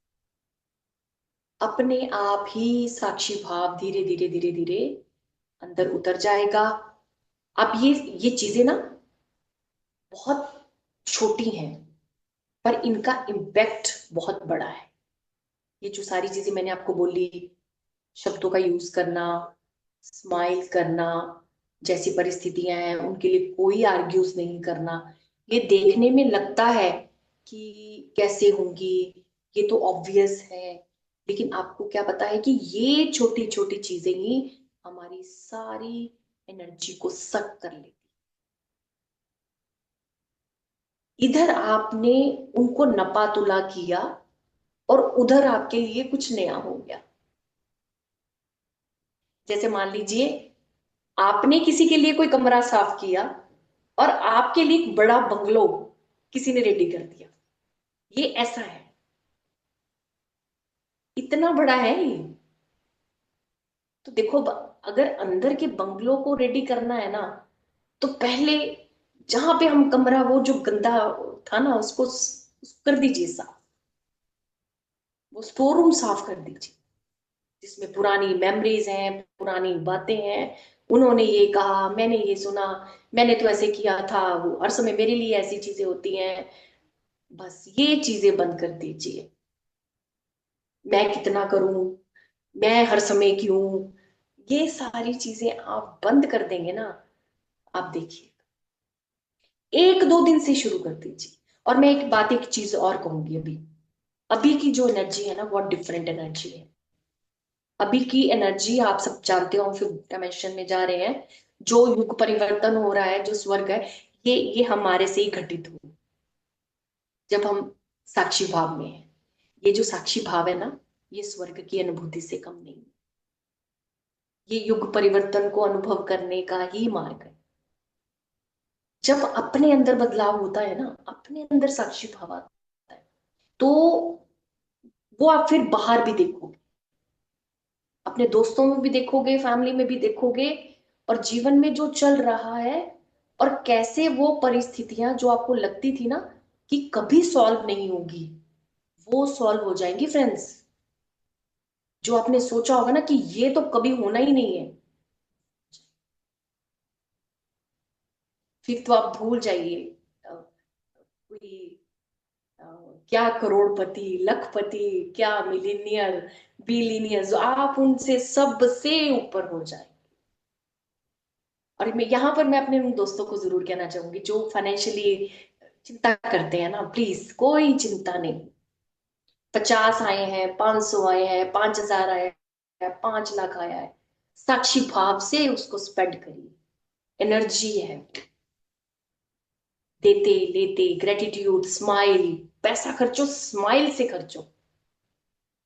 अपने आप ही साक्षी भाव धीरे धीरे धीरे धीरे अंदर उतर जाएगा। अब ये चीजें ना बहुत छोटी हैं, पर इनका इम्पैक्ट बहुत बड़ा है। ये जो सारी चीजें मैंने आपको बोली, शब्दों का यूज करना, स्माइल करना, जैसी परिस्थितियां हैं उनके लिए कोई आर्ग्यूज नहीं करना, ये देखने में लगता है कि कैसे होंगी, ये तो ऑब्वियस है, लेकिन आपको क्या पता है कि ये छोटी छोटी चीजें ही हमारी सारी एनर्जी को सक कर लेती। इधर आपने उनको नपा तुला किया, और उधर आपके लिए कुछ नया हो गया। जैसे मान लीजिए आपने किसी के लिए कोई कमरा साफ किया, और आपके लिए एक बड़ा बंगलो किसी ने रेडी कर दिया। ये ऐसा है, इतना बड़ा है ये। तो देखो, अगर अंदर के बंगलो को रेडी करना है ना, तो पहले जहां पे हम कमरा, वो जो गंदा था ना, उसको कर दीजिए साफ। वो स्टोर रूम साफ कर दीजिए, जिसमें पुरानी मेमोरीज हैं, पुरानी बातें हैं। उन्होंने ये कहा, मैंने ये सुना, मैंने तो ऐसे किया था, वो हर समय मेरे लिए ऐसी चीजें होती हैं। बस ये चीजें बंद कर दीजिए। मैं कितना करूं, मैं हर समय क्यों, ये सारी चीजें आप बंद कर देंगे ना, आप देखिए, 1-2 दिन से शुरू कर दीजिए। और मैं एक बात, एक चीज और कहूंगी, अभी अभी की जो एनर्जी है ना, बहुत डिफरेंट एनर्जी है। अभी की एनर्जी आप सब जानते हो, हम फिफ्थ डायमेंशन में जा रहे हैं। जो युग परिवर्तन हो रहा है, जो स्वर्ग है, ये हमारे से ही घटित हो, जब हम साक्षी भाव में हैं। ये जो साक्षी भाव है ना, ये स्वर्ग की अनुभूति से कम नहीं है। ये युग परिवर्तन को अनुभव करने का ही मार्ग है। जब अपने अंदर बदलाव होता है ना, अपने अंदर साक्षी भाव आता है, तो वो आप फिर बाहर भी देखोगे, अपने दोस्तों में भी देखोगे, फैमिली में भी देखोगे, और जीवन में जो चल रहा है, और कैसे वो परिस्थितियां जो आपको लगती थी ना कि कभी सॉल्व नहीं होगी, वो सॉल्व हो जाएंगी फ्रेंड्स। जो आपने सोचा होगा ना कि ये तो कभी होना ही नहीं है, फिर तो आप भूल जाइए कोई अ, क्या करोड़पति, लखपति, क्या मिलीनियर, बिलीनियर, आप उनसे सबसे ऊपर हो जाए। और मैं यहाँ पर, मैं अपने उन दोस्तों को जरूर कहना चाहूंगी जो फाइनेंशियली चिंता करते हैं ना, प्लीज कोई चिंता नहीं। 50 आए हैं, 500 आए हैं, 5,000 आए हैं, 5 लाख आया है, साक्षी भाव से उसको स्प्रेड करिए। एनर्जी है, देते लेते, ग्रेटिट्यूड, स्माइल, पैसा खर्चो, स्माइल से खर्चो।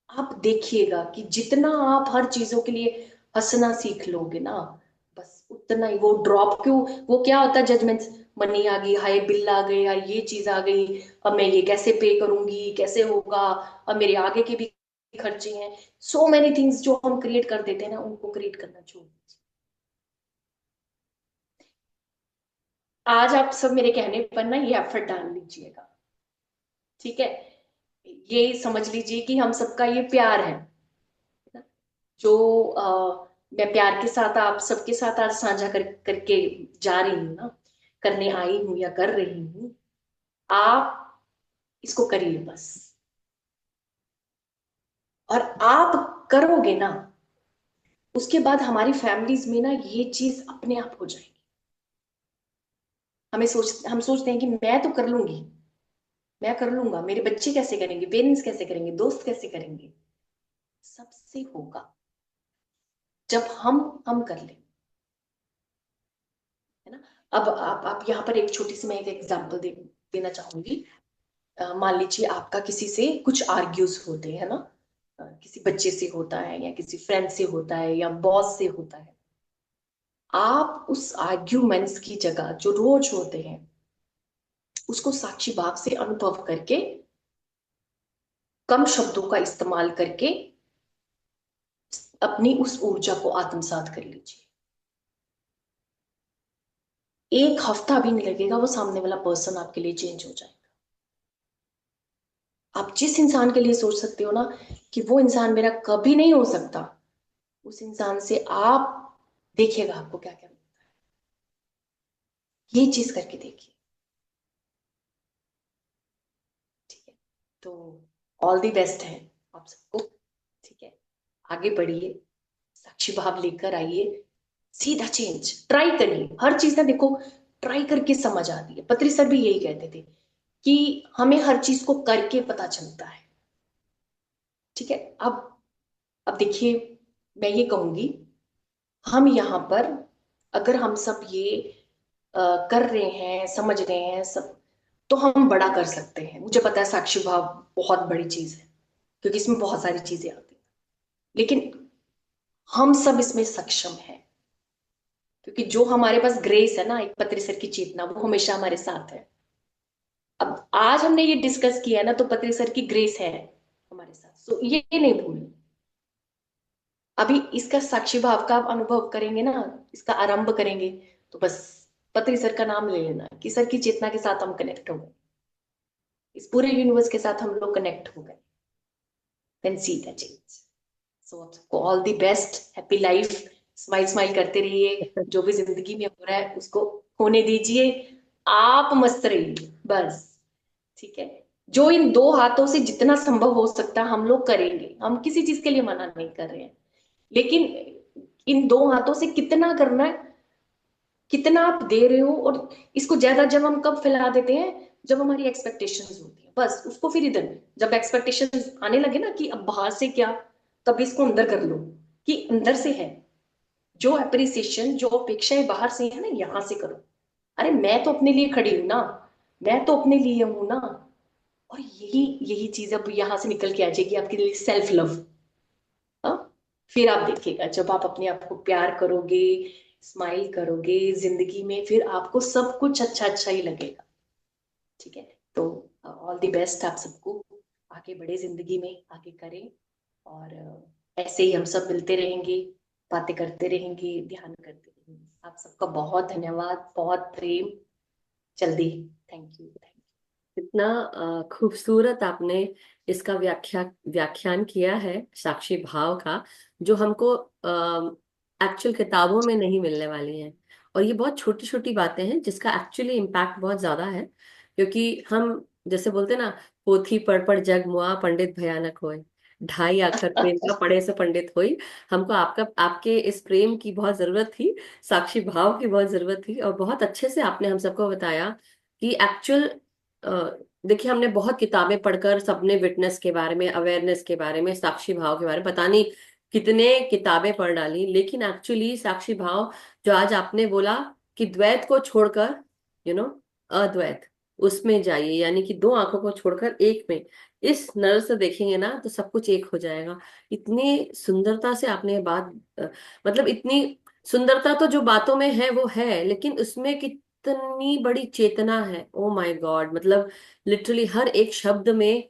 आप देखिएगा कि जितना आप हर चीजों के लिए हंसना सीख लोगे ना, बस उतना ही वो ड्रॉप क्यों, वो क्या होता है, जजमेंट्स, मनी आ गई, हाय बिल आ गए, या ये चीज आ गई, अब मैं ये कैसे पे करूंगी, कैसे होगा, अब मेरे आगे के भी खर्चे हैं। सो मेनी थिंग्स जो हम क्रिएट कर देते हैं ना, उनको क्रिएट करना छोड़ दीजिए। आज आप सब मेरे कहने पर ना ये एफर्ट डाल लीजिएगा, ठीक है। ये समझ लीजिए कि हम सबका ये प्यार है ना, जो मैं प्यार के साथ आप सबके साथ आज साझा करके जा रही हूँ ना, करने आई हूँ या कर रही हूँ। आप इसको करिए बस, और आप करोगे ना, उसके बाद हमारी फैमिलीज में ना ये चीज अपने आप हो जाएगी। हम सोचते हैं कि मैं तो कर लूंगी, मैं कर लूंगा, मेरे बच्चे कैसे करेंगे, पेरेंट्स कैसे करेंगे, दोस्त कैसे करेंगे। सबसे होगा जब हम कर लें, है ना। अब आप यहाँ पर एक छोटी सी मैं एक एग्जांपल देना चाहूंगी। मान लीजिए आपका किसी से कुछ आर्ग्यूज होते हैं ना, किसी बच्चे से होता है, या किसी फ्रेंड से होता है, या बॉस से होता है। आप उस आर्ग्यूमेंट्स की जगह जो रोज होते हैं, उसको साक्षी भाव से अनुभव करके, कम शब्दों का इस्तेमाल करके, अपनी उस ऊर्जा को आत्मसात कर लीजिए। 1 हफ्ता भी नहीं लगेगा, वो सामने वाला पर्सन आपके लिए चेंज हो जाएगा। आप जिस इंसान के लिए सोच सकते हो ना कि वो इंसान मेरा कभी नहीं हो सकता, उस इंसान से आप देखिएगा आपको क्या क्या मिलता है। ये चीज करके देखिए, ठीक है। तो ऑल दी बेस्ट है आप सबको, ठीक है। आगे बढ़िए, साक्षी भाव लेकर आइए, सीधा चेंज ट्राई करिए। हर चीज ना देखो, ट्राई करके समझ आती है। पत्री सर भी यही कहते थे कि हमें हर चीज को करके पता चलता है, ठीक है। अब देखिए, मैं ये कहूंगी, हम यहाँ पर अगर हम सब ये कर रहे हैं, समझ रहे हैं सब, तो हम बड़ा कर सकते हैं। मुझे पता है साक्षी भाव बहुत बड़ी चीज है, क्योंकि इसमें बहुत सारी चीजें आती हैं, लेकिन हम सब इसमें सक्षम हैं, क्योंकि जो हमारे पास ग्रेस है ना, एक पत्री सर की चेतना, वो हमेशा हमारे साथ है। अब आज हमने ये डिस्कस किया ना, तो पत्री सर की ग्रेस है हमारे साथ, सो ये नहीं भूलना। अभी इसका साक्षी भाव का आप अनुभव करेंगे ना, इसका आरंभ करेंगे, तो बस पत्री सर का नाम ले लेना कि सर की चेतना के साथ हम कनेक्ट हो गए, इस पूरे यूनिवर्स के साथ हम लोग कनेक्ट हो गए। Then see the change. So आपको all the best, happy life, smile smile करते रहिए, जो भी जिंदगी में हो रहा है उसको होने दीजिए, आप मस्त रहिए बस, ठीक है। जो इन 2 हाथों से जितना संभव हो सकता है हम लोग करेंगे, हम किसी चीज के लिए मना नहीं कर रहे हैं, लेकिन इन दो हाथों से कितना करना है, कितना आप दे रहे हो। और इसको ज्यादा जब हम कब फैला देते हैं, जब हमारी एक्सपेक्टेशंस होती है, बस उसको फिर इधर, जब एक्सपेक्टेशंस आने लगे ना कि अब बाहर से क्या, तब इसको अंदर कर लो कि अंदर से है। जो अप्रिसिएशन, जो अपेक्षाएं बाहर से है ना, यहाँ से करो। अरे मैं तो अपने लिए खड़ी हूं ना, मैं तो अपने लिए हूं ना। और यही यही चीज अब यहाँ से निकल के आ जाएगी आपके लिए, सेल्फ लव। हाँ, फिर आप देखिएगा जब आप अपने आप को प्यार करोगे, स्माइल करोगे जिंदगी में, फिर आपको सब कुछ अच्छा अच्छा ही लगेगा। ठीक है, तो ऑल द बेस्ट आप सबको, आगे बढ़े जिंदगी में, आगे करें। और ऐसे ही हम सब मिलते रहेंगे, बातें करते रहेंगे, ध्यान करते रहेंगे। आप सबका बहुत धन्यवाद, बहुत प्रेम। जल्दी, थैंक यू, थैंक इतना खूबसूरत आपने इसका व्याख्यान किया है साक्षी भाव का, जो हमको एक्चुअल किताबों में नहीं मिलने वाली हैं। और ये बहुत छोटी छोटी बातें हैं जिसका एक्चुअली इम्पैक्ट बहुत ज्यादा है। क्योंकि हम जैसे बोलते ना, पोथी पढ़ पढ़ जग मुआ पंडित भयानक होए, ढाई अक्षर प्रेम का पढ़े से पंडित होई। हमको आपका आपके इस प्रेम की बहुत जरूरत थी, साक्षी भाव की बहुत जरूरत थी। और बहुत अच्छे से आपने हम सबको बताया कि एक्चुअल, देखिए हमने बहुत किताबें पढ़कर सबने विटनेस के बारे में, अवेयरनेस के बारे में, साक्षी भाव के बारे में पता नहीं कितने किताबें पढ़ डाली, लेकिन एक्चुअली साक्षी भाव जो आज आपने बोला कि द्वैत को छोड़कर, यू नो अद्वैत, उसमें जाइए, यानी कि दो आंखों को छोड़कर एक में, इस नजर से देखेंगे ना तो सब कुछ एक हो जाएगा। इतनी सुंदरता से आपने ये बात, मतलब इतनी सुंदरता तो जो बातों में है वो है, लेकिन उसमें कितनी बड़ी चेतना है, ओ माय गॉड। मतलब लिटरली हर एक शब्द में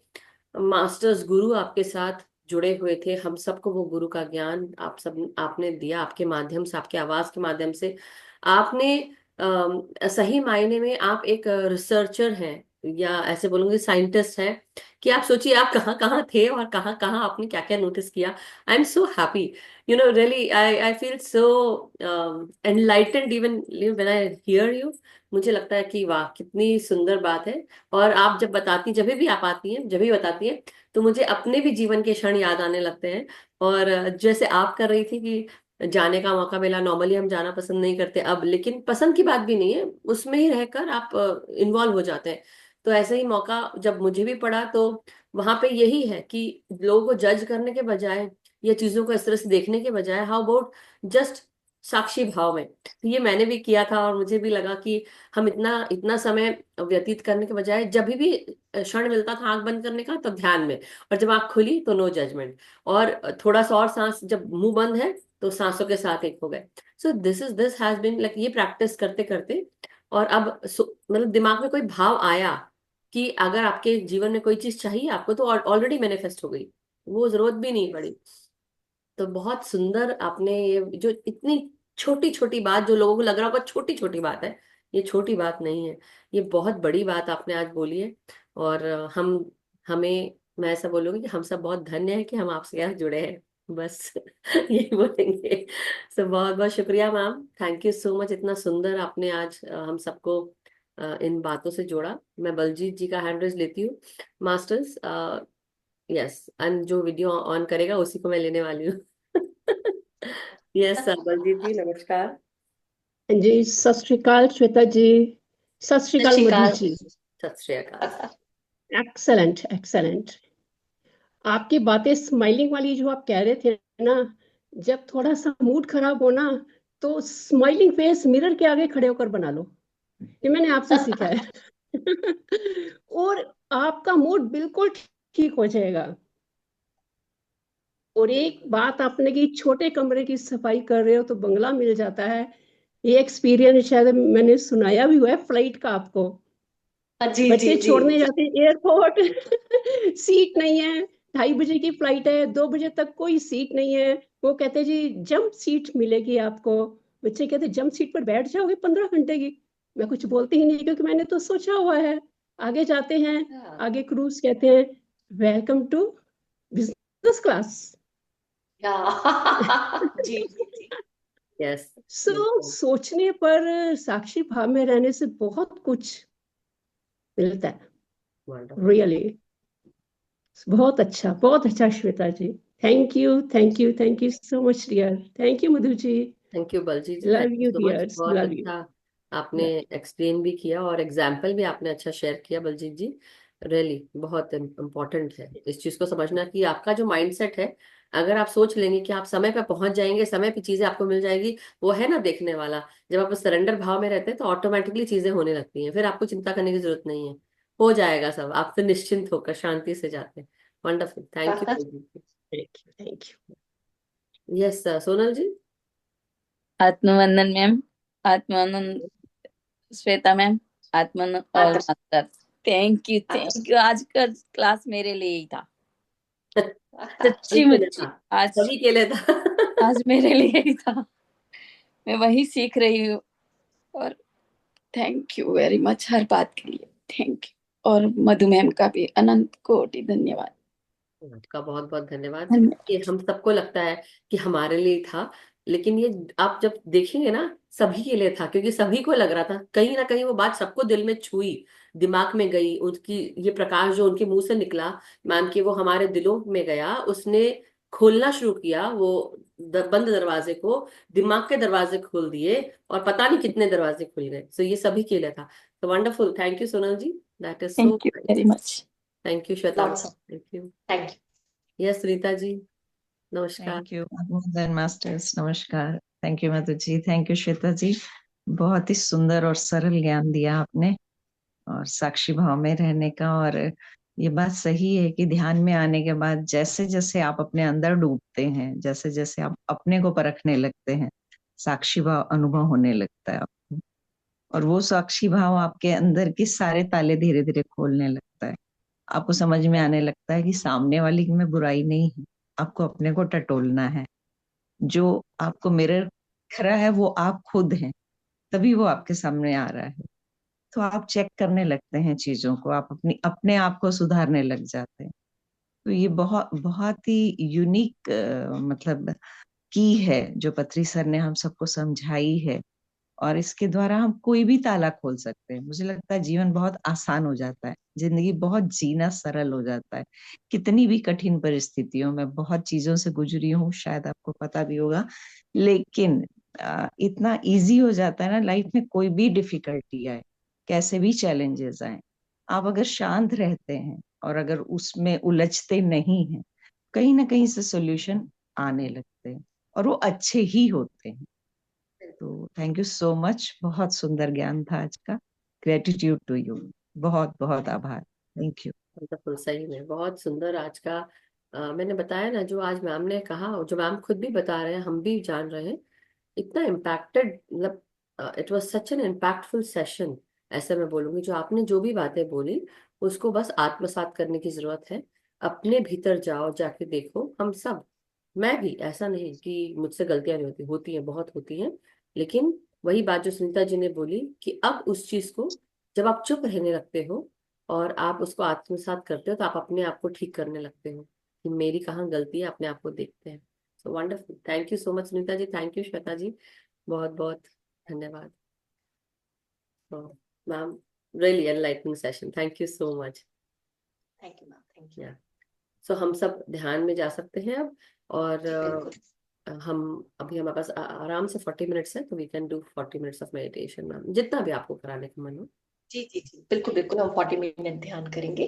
मास्टर्स गुरु आपके साथ जुड़े हुए थे। हम सबको वो गुरु का ज्ञान आप सब आपने दिया, आपके माध्यम से, आपके आवाज के माध्यम से। आपने सही मायने में आप एक रिसर्चर हैं, या ऐसे बोलूंगे साइंटिस्ट हैं, कि आप सोचिए आप कहाँ कहाँ थे और कहाँ कहाँ आपने क्या क्या नोटिस किया। I am so happy, really I feel so enlightened even when I hear you. मुझे लगता है कि वाह कितनी सुंदर बात है। और आप जब बताती, जब भी आप आती हैं, जब भी बताती हैं, तो मुझे अपने भी जीवन के क्षण याद आने लगते हैं। और जैसे आप कर रही थी कि जाने का मौका मिला, नॉर्मली हम जाना पसंद नहीं करते अब, लेकिन पसंद की बात भी नहीं है, उसमें ही रहकर आप इन्वॉल्व हो जाते हैं। तो ऐसे ही मौका जब मुझे भी पड़ा, तो वहां पे यही है कि लोगों को जज करने के बजाय, या चीजों को इस तरह से देखने के बजाय, हाउ अबाउट जस्ट साक्षी भाव में। तो ये मैंने भी किया था, और मुझे भी लगा कि हम इतना इतना समय व्यतीत करने के बजाय, जब भी क्षण मिलता था आंख बंद करने का तो ध्यान में, और जब आंख खुली तो नो जजमेंट, और थोड़ा सा और सांस, जब मुंह बंद है तो सांसों के साथ एक हो गए। So this has been like, ये प्रैक्टिस करते करते, और अब मतलब दिमाग में कोई भाव आया कि अगर आपके जीवन में कोई चीज चाहिए आपको, तो ऑलरेडी मैनिफेस्ट हो गई, वो जरूरत भी नहीं पड़ी। तो बहुत सुंदर आपने ये जो इतनी छोटी छोटी बात, जो लोगों को लग रहा होगा छोटी छोटी बात है, ये छोटी बात नहीं है, ये बहुत बड़ी बात आपने आज बोली है। और हमें मैं ऐसा बोलूंगी कि हम सब बहुत धन्य है कि हम आपसे यहाँ जुड़े हैं, बस यही बोलेंगे। सो बहुत बहुत शुक्रिया ma'am, thank you so much. इतना सुंदर आपने आज हम सबको इन बातों से जोड़ा। मैं बलजीत जी का हैंड रेज लेती हूँ, मास्टर्स। यस, एंड जो वीडियो ऑन करेगा उसी को मैं लेने वाली हूँ। यस सर, बलजीत जी नमस्कार। जी सत श्री अकाल श्वेता जी। सत श्री अकाल मधु यू। जी। सत श्री अकाल। Excellent excellent. आपकी बातें स्माइलिंग वाली जो आप कह रहे थे ना, जब थोड़ा सा मूड खराब हो ना, तो स्माइलिंग फेस मिरर के आगे खड़े होकर बना लो। ये मैंने आपसे सीखा है। और आपका मूड बिल्कुल ठीक हो जाएगा। और एक बात आपने की, छोटे कमरे की सफाई कर रहे हो तो बंगला मिल जाता है। ये एक्सपीरियंस शायद मैंने सुनाया भी हुआ है फ्लाइट का आपको। जी जी बच्चे जी। छोड़ने जाते हैं एयरपोर्ट, सीट नहीं है, 2:30 बजे की फ्लाइट है, 2 बजे तक कोई सीट नहीं है। वो कहते जी जंप सीट मिलेगी आपको। बच्चे कहते जंप सीट पर बैठ जाओगे 15 घंटे की। मैं कुछ बोलती ही नहीं, क्योंकि मैंने तो सोचा हुआ है। आगे जाते हैं, आगे क्रूज कहते हैं वेलकम टू बिजनेस क्लास। जी जी जी। यस। सो सोचने पर, साक्षी भाव में रहने से बहुत कुछ मिलता है। वंडरफुल। रियली बहुत अच्छा Shweta ji. Thank you so much, dear. Thank you, Madhu ji. Thank you Baljeet ji, Love thank you you, so much. dears. बहुत Love you. अच्छा आपने एक्सप्लेन भी किया और एग्जाम्पल भी आपने अच्छा शेयर किया बलजीत जी। रियली बहुत इम्पोर्टेंट है इस चीज को समझना कि आपका जो माइंडसेट है, अगर आप सोच लेंगे कि आप समय पे पहुंच जाएंगे, समय पे चीजें आपको मिल जाएगी, वो है ना देखने वाला। जब आप सरेंडर भाव में रहते हैं तो ऑटोमेटिकली चीजें होने लगती हैं, फिर आपको चिंता करने की जरूरत नहीं है, हो जाएगा सब, आप फिर निश्चिंत होकर शांति से जाते हैं। Wonderful, thank you Baljeet ji. Thank you. Yes Sonal ji. आत्मवंदन मैम, आत्मानंद, श्वेता मैम, आत्मानंद और मास्टर। Thank you. आज का क्लास मेरे लिए ही था, सच्ची सबके लिए मुच्ची। था, आज सभी के लिए था। आज मेरे लिए ही था। मैं वही सीख रही हूँ और थैंक यू वेरी मच हर बात के लिए। Thank you. और मधु मैम का भी अनंत कोटि धन्यवाद। आपका बहुत बहुत धन्यवाद। धन्यवाद। ये हम सबको लगता है कि हमारे लिए ही था, लेकिन ये आप जब देखेंगे ना, सभी के लिए था, क्योंकि सभी को लग रहा था कहीं ना कहीं वो बात सबको दिल में छुई, दिमाग में गई, उनकी ये प्रकाश जो उनके मुंह से निकला, मान के वो हमारे दिलों में गया, उसने खोलना शुरू किया वो बंद दरवाजे को, दिमाग के दरवाजे खोल दिए, और पता नहीं कितने दरवाजे खुल गए। सो ये सभी के लिए था। तो wonderful, thank you Sonal ji, that is so thank you nice. Very much. Thank you Shweta, lots of thank you. Thank you. Yes Rita ji, नमस्कार। थैंक यू मधुसूदन मास्टर्स, नमस्कार। Thank you Madhu ji, thank you Shweta ji. बहुत ही सुंदर और सरल ज्ञान दिया आपने, और साक्षी भाव में रहने का। और ये बात सही है कि ध्यान में आने के बाद जैसे जैसे आप अपने अंदर डूबते हैं, जैसे जैसे आप अपने को परखने लगते हैं, साक्षी भाव अनुभव होने लगता है आपको, और वो साक्षी भाव आपके अंदर के सारे ताले धीरे धीरे खोलने लगता है। आपको समझ में आने लगता है कि सामने वाली में बुराई नहीं है, आपको अपने को टटोलना है। जो आपको मिरर दिख रहा है वो आप खुद हैं, तभी वो आपके सामने आ रहा है। तो आप चेक करने लगते हैं चीजों को, आप अपने आप को सुधारने लग जाते हैं। तो ये बहुत बहुत ही यूनिक मतलब की है जो पत्री सर ने हम सबको समझाई है, और इसके द्वारा हम कोई भी ताला खोल सकते हैं। मुझे लगता है जीवन बहुत आसान हो जाता है, जिंदगी बहुत जीना सरल हो जाता है। कितनी भी कठिन परिस्थितियों में बहुत चीजों से गुजरी हूँ, शायद आपको पता भी होगा, लेकिन इतना इजी हो जाता है ना लाइफ में, कोई भी डिफिकल्टी आए, कैसे भी चैलेंजेस आए, आप अगर शांत रहते हैं और अगर उसमें उलझते नहीं हैं, कहीं ना कहीं से सोल्यूशन आने लगते हैं, और वो अच्छे ही होते हैं। तो थैंक यू सो मच, बहुत सुंदर ज्ञान था आज का। ग्रेटिट्यूड टू यू, बहुत बहुत आभार। Thank you. वंडरफुल, सही में बहुत सुंदर आज का। मैंने बताया ना, जो आज मैम ने कहा, जो मैम खुद भी बता रहे हैं, हम भी जान रहे हैं, इतना इम्पैक्टेड, मतलब it was such an impactful session. ऐसे मैं बोलूंगी, जो आपने जो भी बातें बोली, उसको बस आत्मसात करने की जरूरत है। अपने भीतर जाओ, जाके देखो, हम सब, मैं भी, ऐसा नहीं कि मुझसे गलतियां नहीं होती, होती हैं, बहुत होती हैं, लेकिन वही बात जो सुनीता जी ने बोली कि अब उस चीज को, जब आप चुप रहने लगते हो और आप उसको आत्मसात करते हो, तो आप अपने आप को ठीक करने लगते हो कि मेरी कहाँ गलती है, अपने आप को देखते हैं। So wonderful, thank you so much Sunita ji, thank you Shweta ji, बहुत बहुत धन्यवाद। Ma'am, really enlightening session, thank you so much. Thank you ma'am, thank you. या सो हम सब ध्यान में जा सकते हैं अब, और जी बिल्कुल। हम अभी, हमारे पास आराम से 40 मिनट्स है, तो we can do 40 minutes of meditation ma'am, जितना भी आपको कराने का मन हो। जी जी जी, बिल्कुल बिल्कुल, हम 40 मिनट ध्यान करेंगे।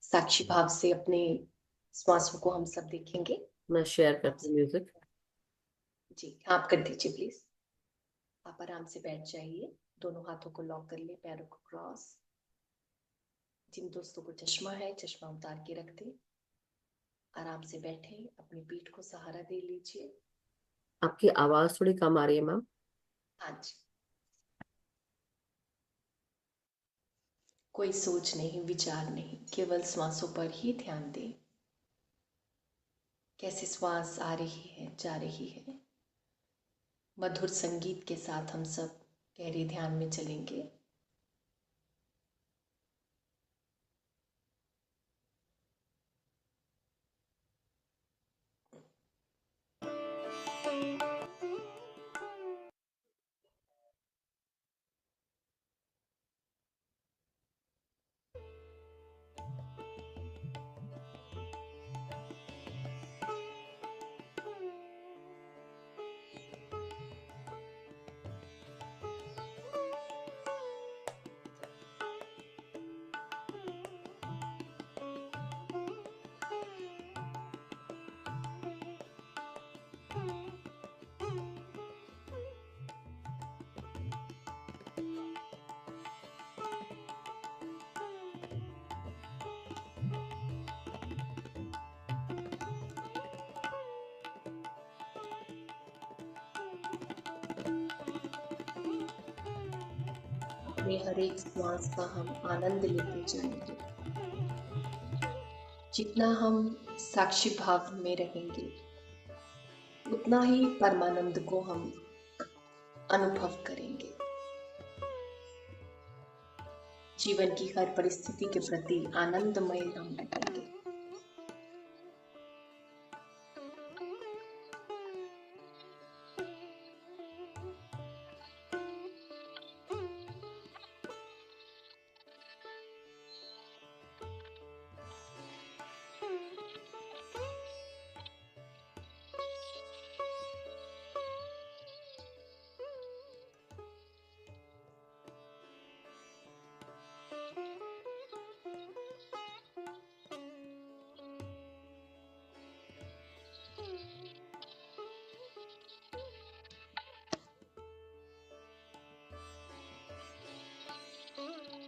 साक्षी भाव से अपने श्वासों को हम सब देखेंगे। मैं शेयर करती हूँ म्यूजिक। जी, आप कर दीजिए प्लीज। आप आराम से बैठ जाइए, दोनों हाथों को लॉक कर ले, पैरों को क्रॉस। जिन दोस्तों को चश्मा है, चश्मा उतार के रख दे। आराम से बैठे, अपनी पीठ को सहारा दे लीजिए। आपकी आवाज थोड़ी कम आ रही है मैम। हाँ जी। कोई सोच नहीं, विचार नहीं, केवल श्वासों पर ही ध्यान दें। कैसे श्वास आ रही है, जा रही है। मधुर संगीत के साथ हम सब गहरे ध्यान में चलेंगे। अपने हर एक श्वास का हम आनंद लेते जाएंगे। जितना हम साक्षी भाव में रहेंगे उतना ही परमानंद को हम अनुभव करेंगे। जीवन की हर परिस्थिति के प्रति आनंदमय हम बनेंगे।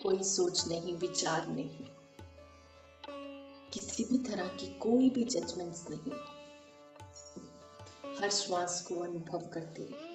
कोई सोच नहीं, विचार नहीं, किसी भी तरह की कोई भी जजमेंट्स नहीं। हर श्वास को अनुभव करते रहिए।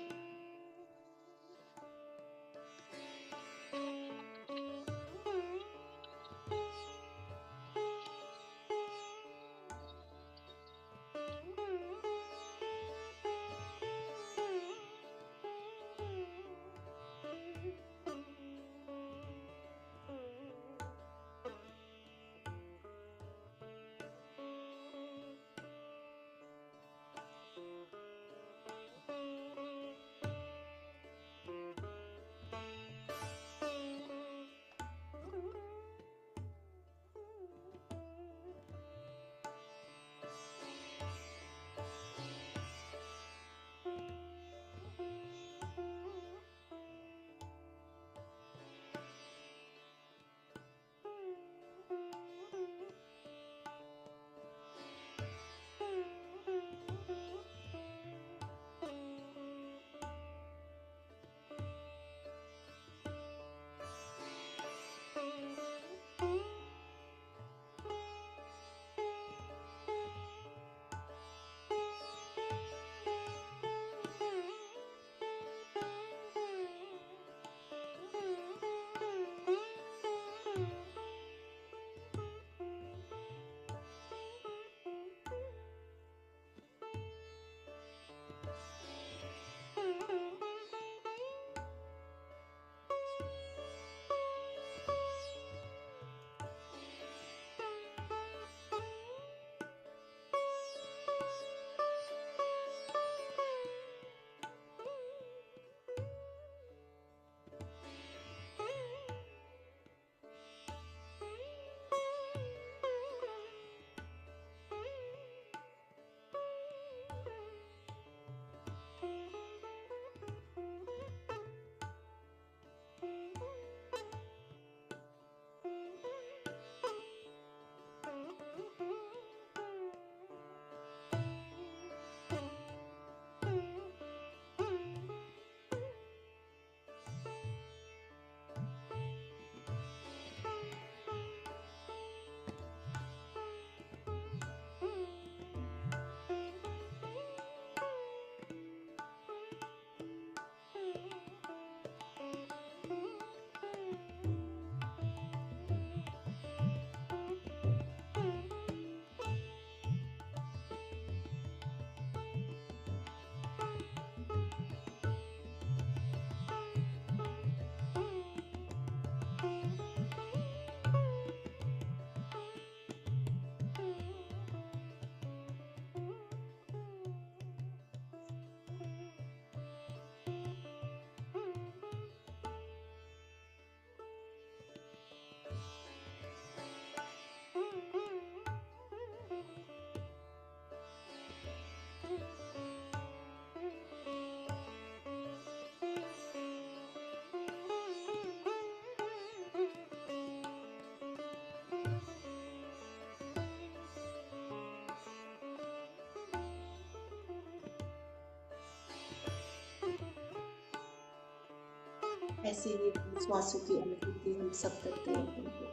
ऐसे ही श्वासों की अनुभूति हम सब करते रहेंगे।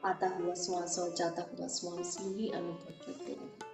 आता हुआ श्वास और जाता हुआ श्वास यूं ही अनुभव करते रहेंगे।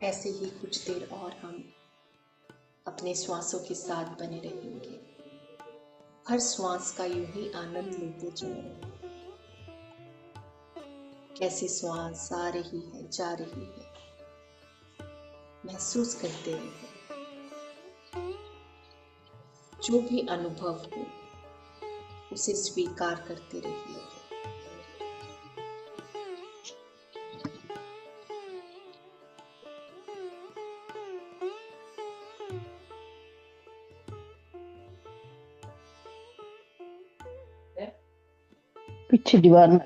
ऐसे ही कुछ देर और हम अपने श्वासों के साथ बने रहेंगे, हर श्वास का यूं ही आनंद लेते जाएं। कैसी श्वास आ रही है, जा रही है, महसूस करते रहिए। जो भी अनुभव हो उसे स्वीकार करते रहिए। पीछे दीवार में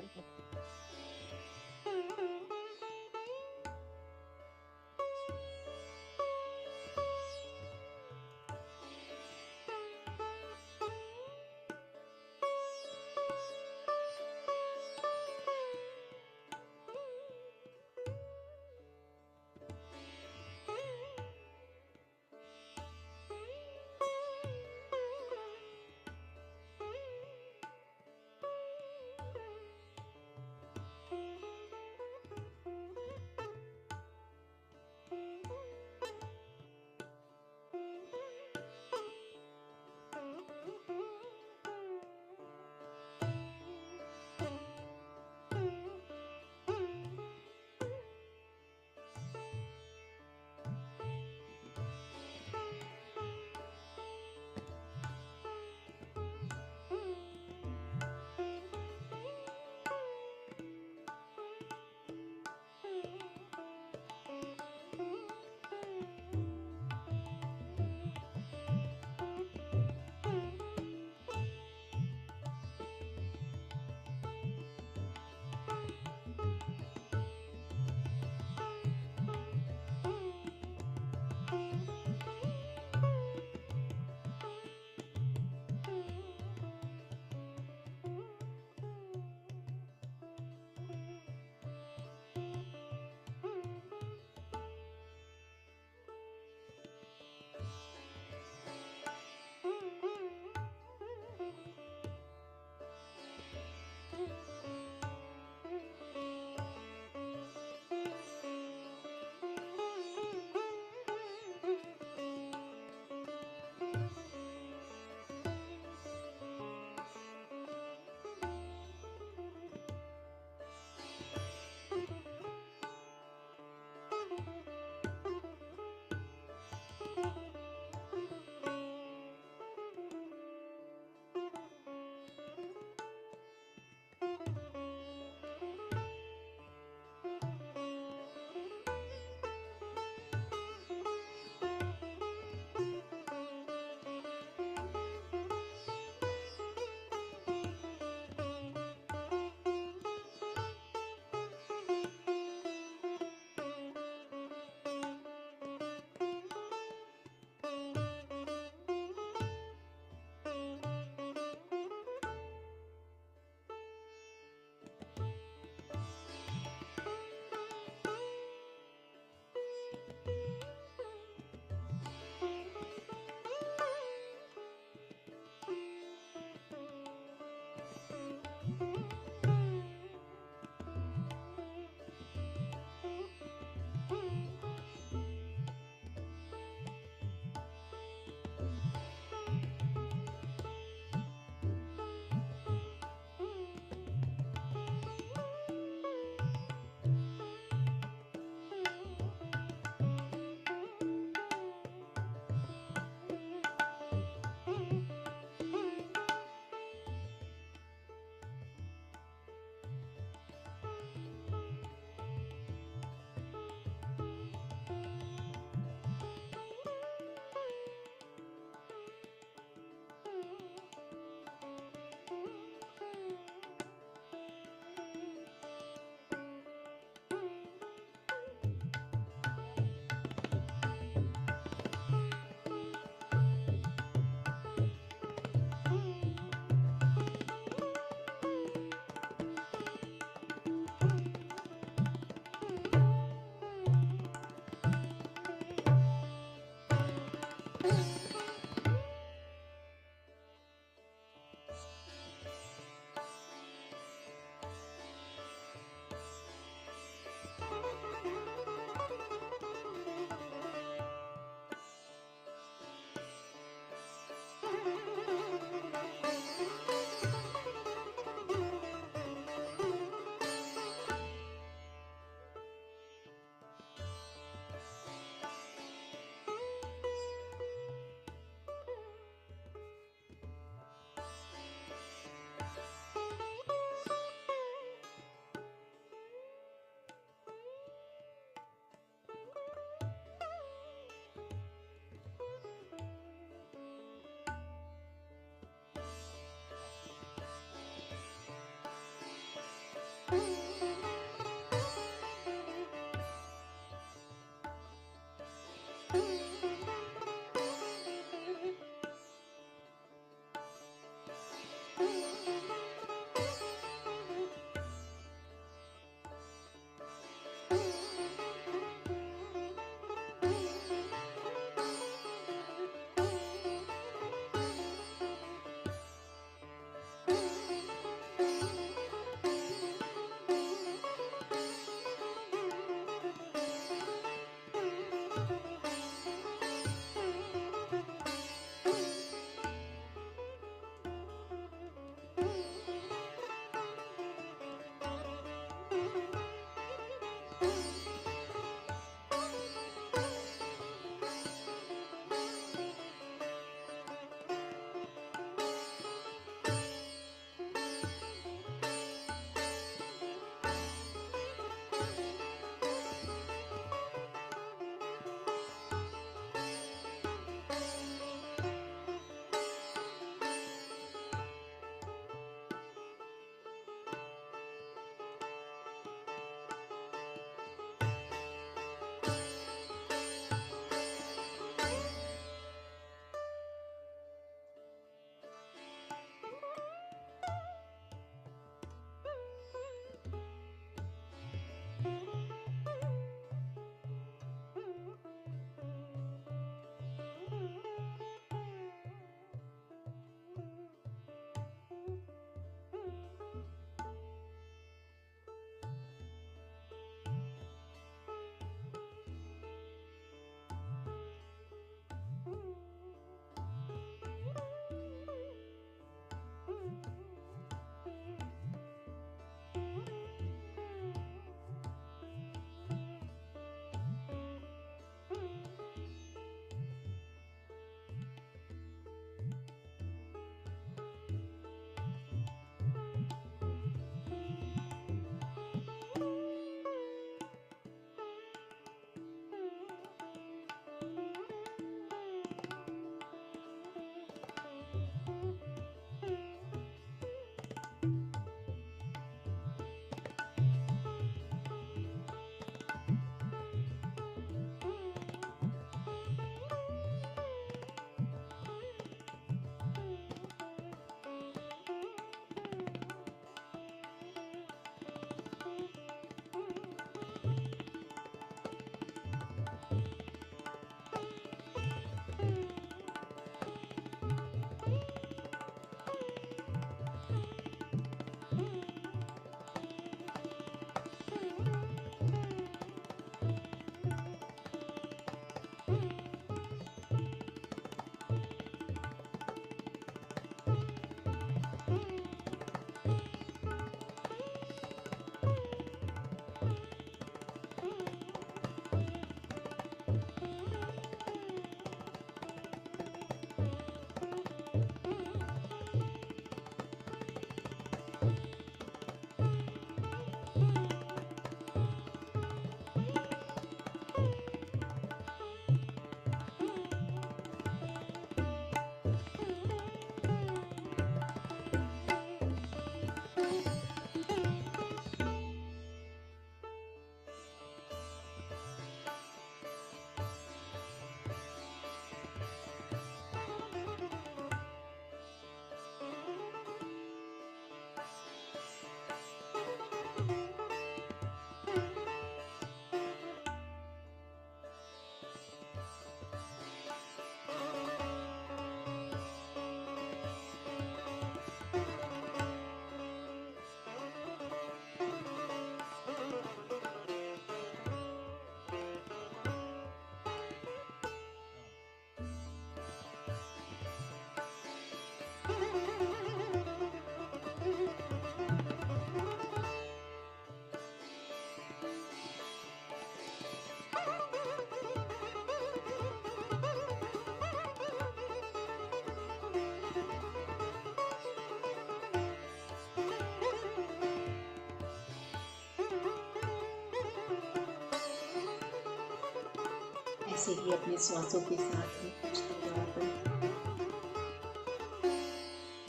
ऐसे ही अपने श्वासों के साथ में पूछते जाओ अपने,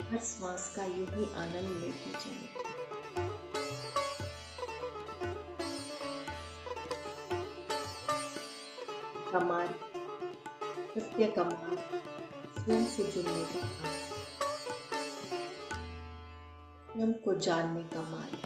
हर श्वास का यूं ही आनंद लेते जाओ। कमाल, सत्य कमाल, स्वयं से जुड़ने का हाल, स्वयं को जानने का माल।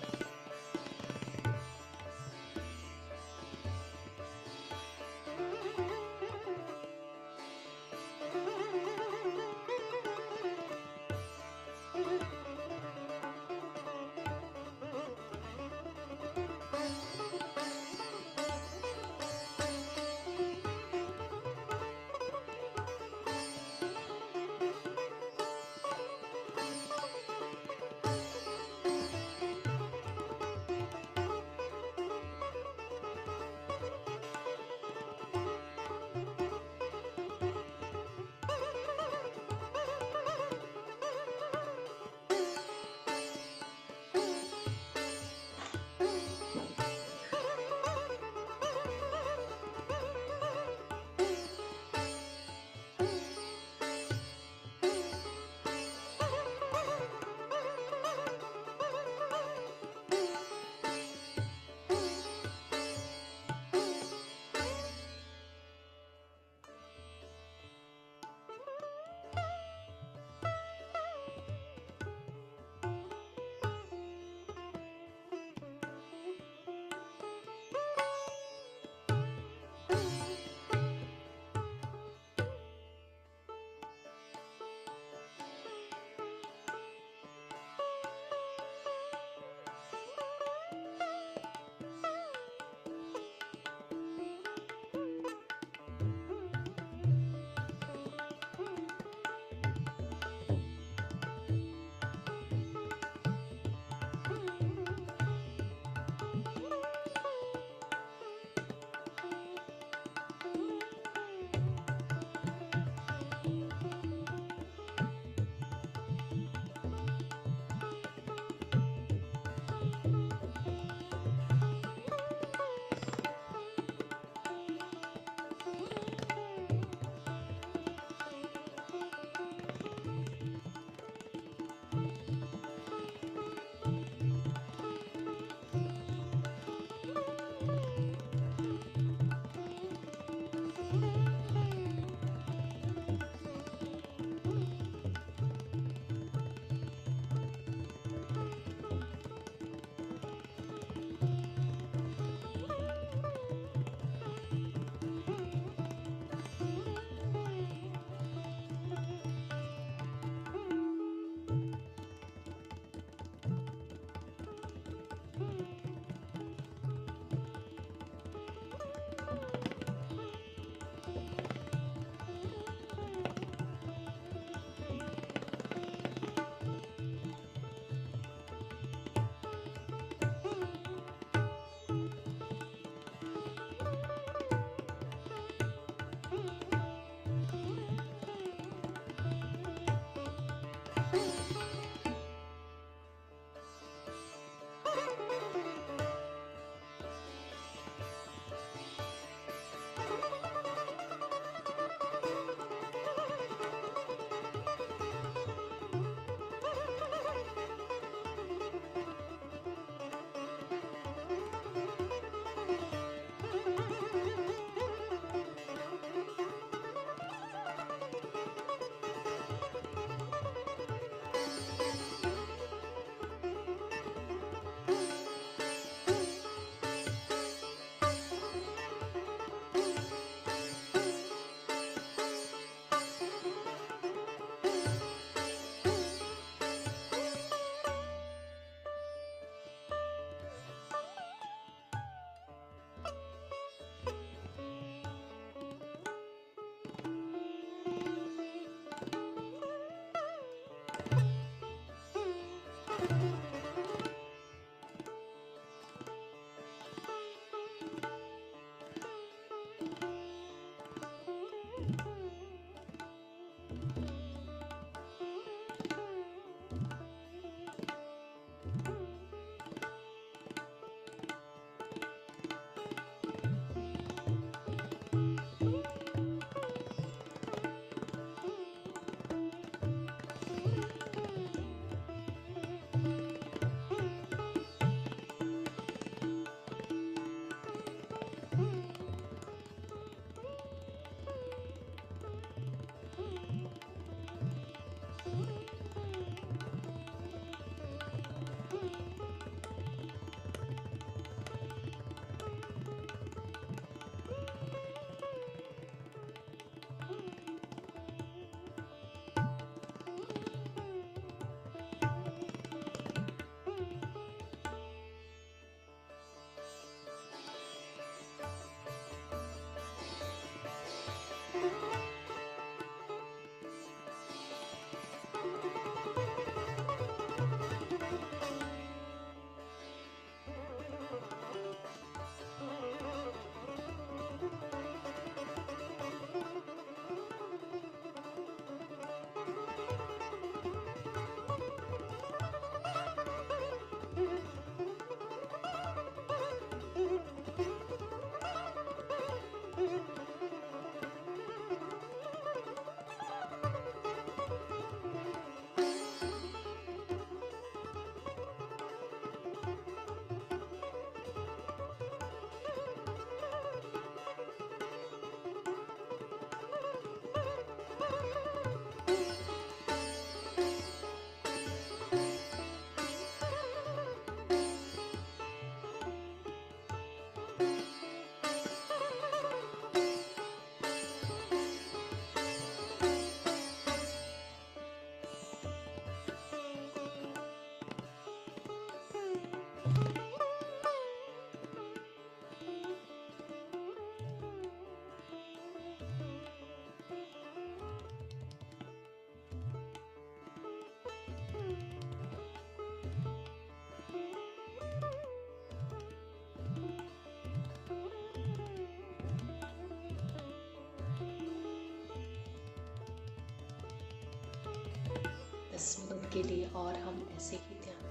10 मिनट के लिए और हम ऐसे ही ध्यान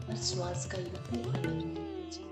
और श्वास का यूं ही आनंद लीजिए।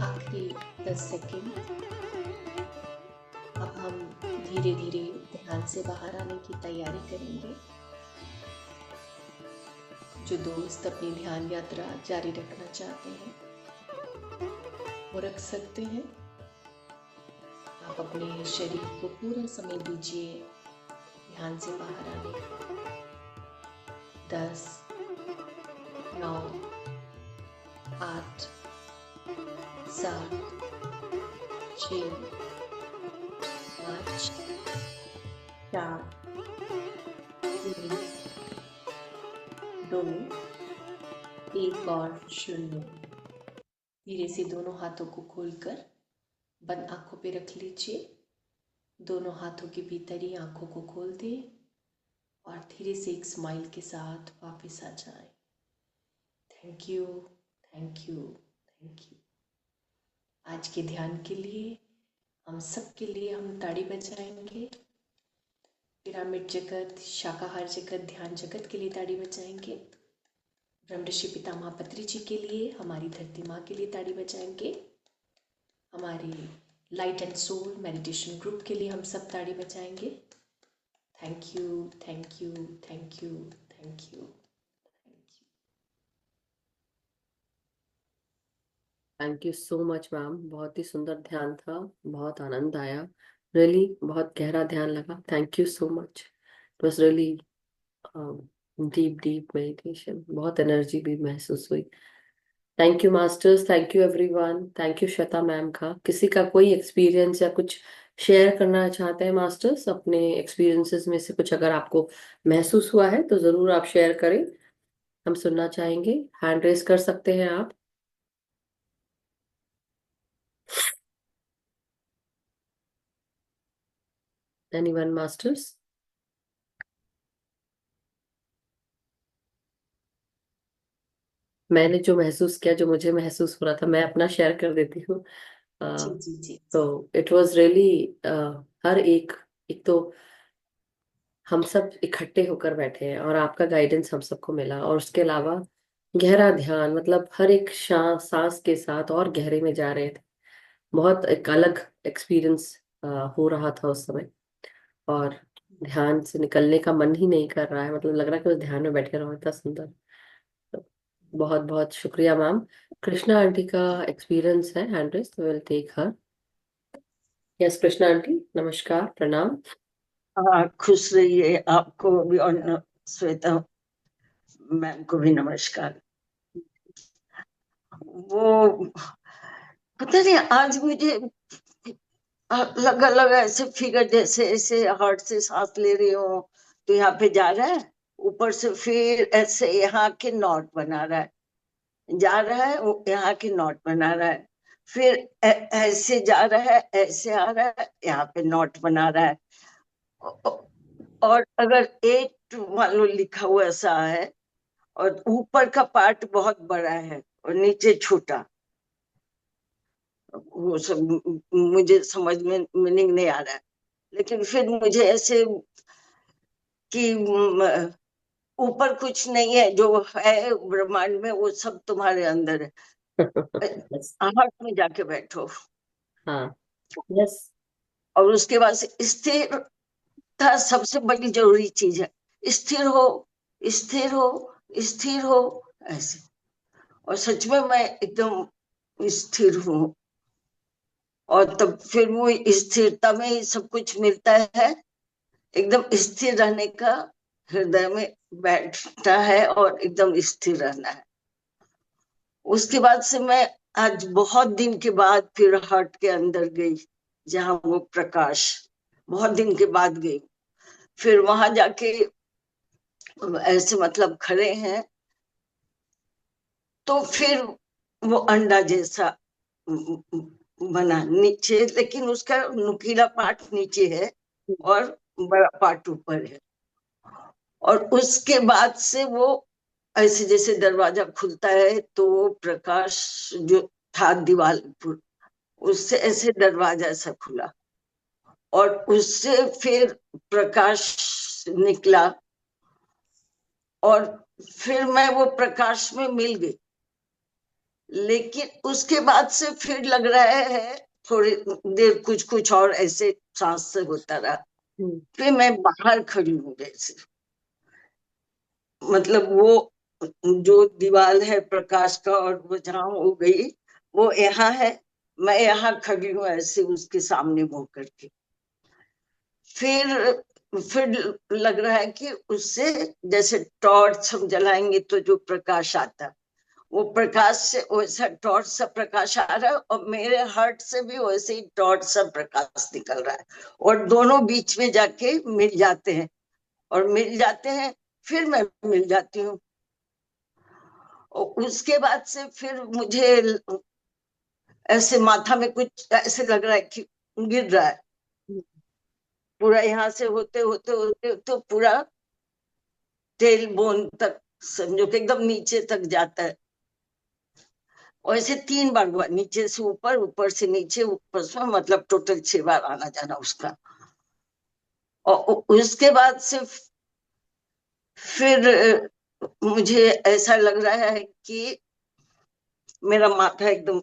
आखिरी 10 सेकंड। अब हम धीरे धीरे ध्यान से बाहर आने की तैयारी करेंगे। जो दोस्त अपनी ध्यान यात्रा जारी रखना चाहते हैं वो रख सकते हैं। आप अपने शरीर को पूरा समय दीजिए ध्यान से बाहर आने का। 10, 9, 8, 7, 6, 5, 4, 3, 2, 1 और 0। धीरे से दोनों हाथों को खोलकर बंद आंखों पे रख लीजिए। दोनों हाथों के भीतर ही आंखों को खोल दें और धीरे से एक स्माइल के साथ वापस आ जाएं। Thank you, thank you, thank you. आज के ध्यान के लिए हम सब के लिए हम ताड़ी बजाएंगे। पिरामिड जगत, शाकाहार जगत, ध्यान जगत के लिए ताड़ी बजाएंगे। ब्रह्मर्षि पितामह पत्री जी के लिए, हमारी धरती माँ के लिए ताड़ी बजाएंगे। हमारे light and soul meditation group के लिए हम सब ताड़ी बजाएंगे। Thank you, thank you, thank you, thank you, thank you. Thank you so much ma'am, बहुत ही सुंदर ध्यान था, बहुत आनंद आया। रियली बहुत गहरा ध्यान लगा। Thank you so much. It was really deep deep meditation, बहुत एनर्जी भी महसूस हुई। Thank you masters, thank you everyone, thank you Shweta ma'am का। किसी का कोई एक्सपीरियंस या कुछ शेयर करना चाहते हैं मास्टर्स, अपने एक्सपीरियंसेस में से कुछ अगर आपको महसूस हुआ है तो जरूर आप शेयर करें, हम सुनना चाहेंगे। हैंड रेस कर सकते हैं आप। Anyone masters? मैंने जो महसूस किया, जो मुझे महसूस हो रहा था, मैं अपना शेयर कर देती हूँ। जी अ, जी जी। तो इट वाज रियली, हर एक तो हम सब इकट्ठे होकर बैठे हैं और आपका गाइडेंस हम सबको मिला, और उसके अलावा गहरा ध्यान, मतलब हर एक सांस के साथ और गहरे में जा रहे थे। बहुत एक अलग एक्सपीरियंस हो रहा था उस समय, और ध्यान से निकलने का मन ही नहीं कर रहा है, मतलब लग रहा है कि उस ध्यान में बैठे रहो। इतना सुंदर। तो बहुत बहुत शुक्रिया मैम। कृष्णा आंटी का एक्सपीरियंस है हैंड रेस, तो will take her. Yes Krishna aunty, नमस्कार, प्रणाम। हाँ, खुश रहिए। आपको भी और श्वेता मैम को भी नमस्कार। वो पता नहीं, आज मुझे अलग अलग ऐसे फिगर, जैसे ऐसे हार्ट से सांस ले रही हूँ तो यहाँ पे जा रहा है, ऊपर से फिर ऐसे यहाँ के नॉट बना रहा है, जा रहा है वो यहाँ की नॉट बना रहा है, फिर ऐसे जा रहा है, ऐसे आ रहा है, यहाँ पे नॉट बना रहा है। और अगर एट मान लो लिखा हुआ ऐसा है, और ऊपर का पार्ट बहुत बड़ा है और नीचे छोटा, वो सब मुझे समझ में मीनिंग नहीं आ रहा है। लेकिन फिर मुझे ऐसे कि ऊपर कुछ नहीं है, जो है ब्रह्मांड में वो सब तुम्हारे अंदर है। यस। हार्ट में जाके बैठो, हाँ। यस। और उसके बाद से स्थिरता सबसे बड़ी जरूरी चीज है। स्थिर हो, स्थिर हो, स्थिर हो, ऐसे। और सच में मैं एकदम स्थिर हूँ। और तब फिर वो स्थिरता में ही सब कुछ मिलता है, एकदम स्थिर रहने का, हृदय में बैठना है और एकदम स्थिर रहना है। उसके बाद से मैं आज बहुत दिन के बाद फिर हार्ट के अंदर गई, जहाँ वो प्रकाश, बहुत दिन के बाद गई। फिर वहां जाके ऐसे मतलब खड़े हैं, तो फिर वो अंडा जैसा बना नीचे, लेकिन उसका नुकीला पार्ट नीचे है और बड़ा पार्ट ऊपर है। और उसके बाद से वो ऐसे जैसे दरवाजा खुलता है तो वो प्रकाश जो था दीवार पर, उससे ऐसे दरवाजा ऐसा खुला और उससे फिर प्रकाश निकला और फिर मैं वो प्रकाश में मिल गई। लेकिन उसके बाद से फिर लग रहा है थोड़ी देर कुछ कुछ और ऐसे सांस से होता रहा, फिर मैं बाहर खड़ी हूँ जैसे, मतलब वो जो दीवार है प्रकाश का और वो जहाँ हो गई वो यहाँ है, मैं यहाँ खड़ी हूँ ऐसे उसके सामने मुंह करके। फिर लग रहा है कि उससे जैसे टॉर्च हम जलाएंगे तो जो प्रकाश आता, वो प्रकाश से वैसा टॉर्च सा प्रकाश आ रहा है और मेरे हार्ट से भी वैसे ही टॉर्च सा प्रकाश निकल रहा है और दोनों बीच में जाके मिल जाते हैं और मिल जाते हैं, फिर मैं मिल जाती हूँ। और उसके बाद से फिर मुझे ऐसे माथा में कुछ ऐसे लग रहा है कि गिर रहा है, पूरा यहाँ से होते होते होते तो पूरा टेल बोन तक, समझो कि एकदम नीचे तक जाता है। और ऐसे 3 बार हुआ, नीचे से ऊपर, ऊपर से नीचे, ऊपर से, मतलब टोटल 6 बार आना जाना उसका। और उसके बाद से फिर मुझे ऐसा लग रहा है कि मेरा माथा एकदम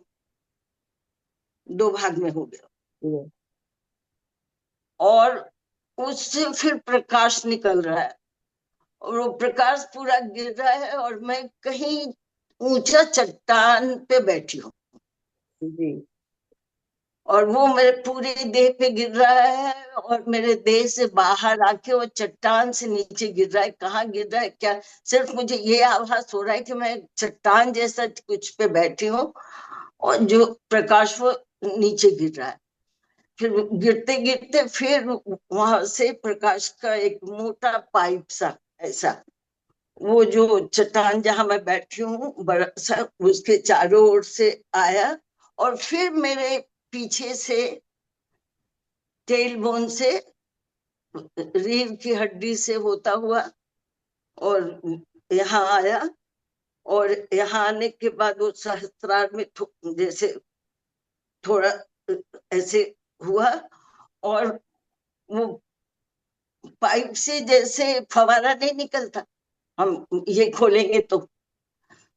2 भाग में हो गया और उससे फिर प्रकाश निकल रहा है और वो प्रकाश पूरा गिर रहा है और मैं कहीं ऊंचा चट्टान पे बैठी हूँ जी। और वो मेरे पूरे देह पे गिर रहा है और मेरे देह से बाहर आके वो चट्टान से नीचे गिर रहा है। कहाँ गिर रहा है क्या, सिर्फ मुझे ये आभास हो रहा है कि मैं चट्टान जैसा कुछ पे बैठी हूँ और जो प्रकाश वो नीचे गिर रहा है। फिर गिरते गिरते फिर वहां से प्रकाश का एक मोटा पाइप सा ऐसा, वो जो चट्टान जहां मैं बैठी हूँ बड़ा सा, उसके चारों ओर से आया और फिर मेरे पीछे से टेल बोन से, रीढ़ की हड्डी से होता हुआ और यहाँ आया और यहाँ आने के बाद वो सहस्त्रार में जैसे थोड़ा ऐसे हुआ और वो पाइप से जैसे फवारा नहीं निकलता, हम ये खोलेंगे तो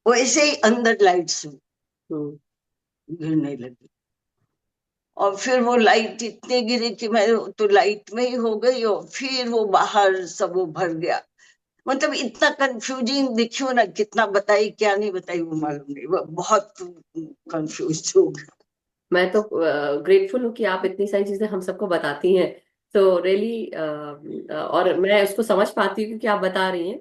वैसे ही अंदर लाइट्स गिरने लगी और फिर वो लाइट इतनी गिरी कि मैं तो लाइट में ही हो गई और फिर वो बाहर सब वो भर गया। मतलब इतना कंफ्यूजिंग दिखियो ना, कितना बताई क्या नहीं बताई वो मालूम नहीं, वो बहुत कंफ्यूज हो गया। मैं तो ग्रेटफुल हूँ कि आप इतनी सारी चीजें हम सबको बताती हैं। तो रियली और मैं उसको समझ पाती हूँ कि आप बता रही हैं।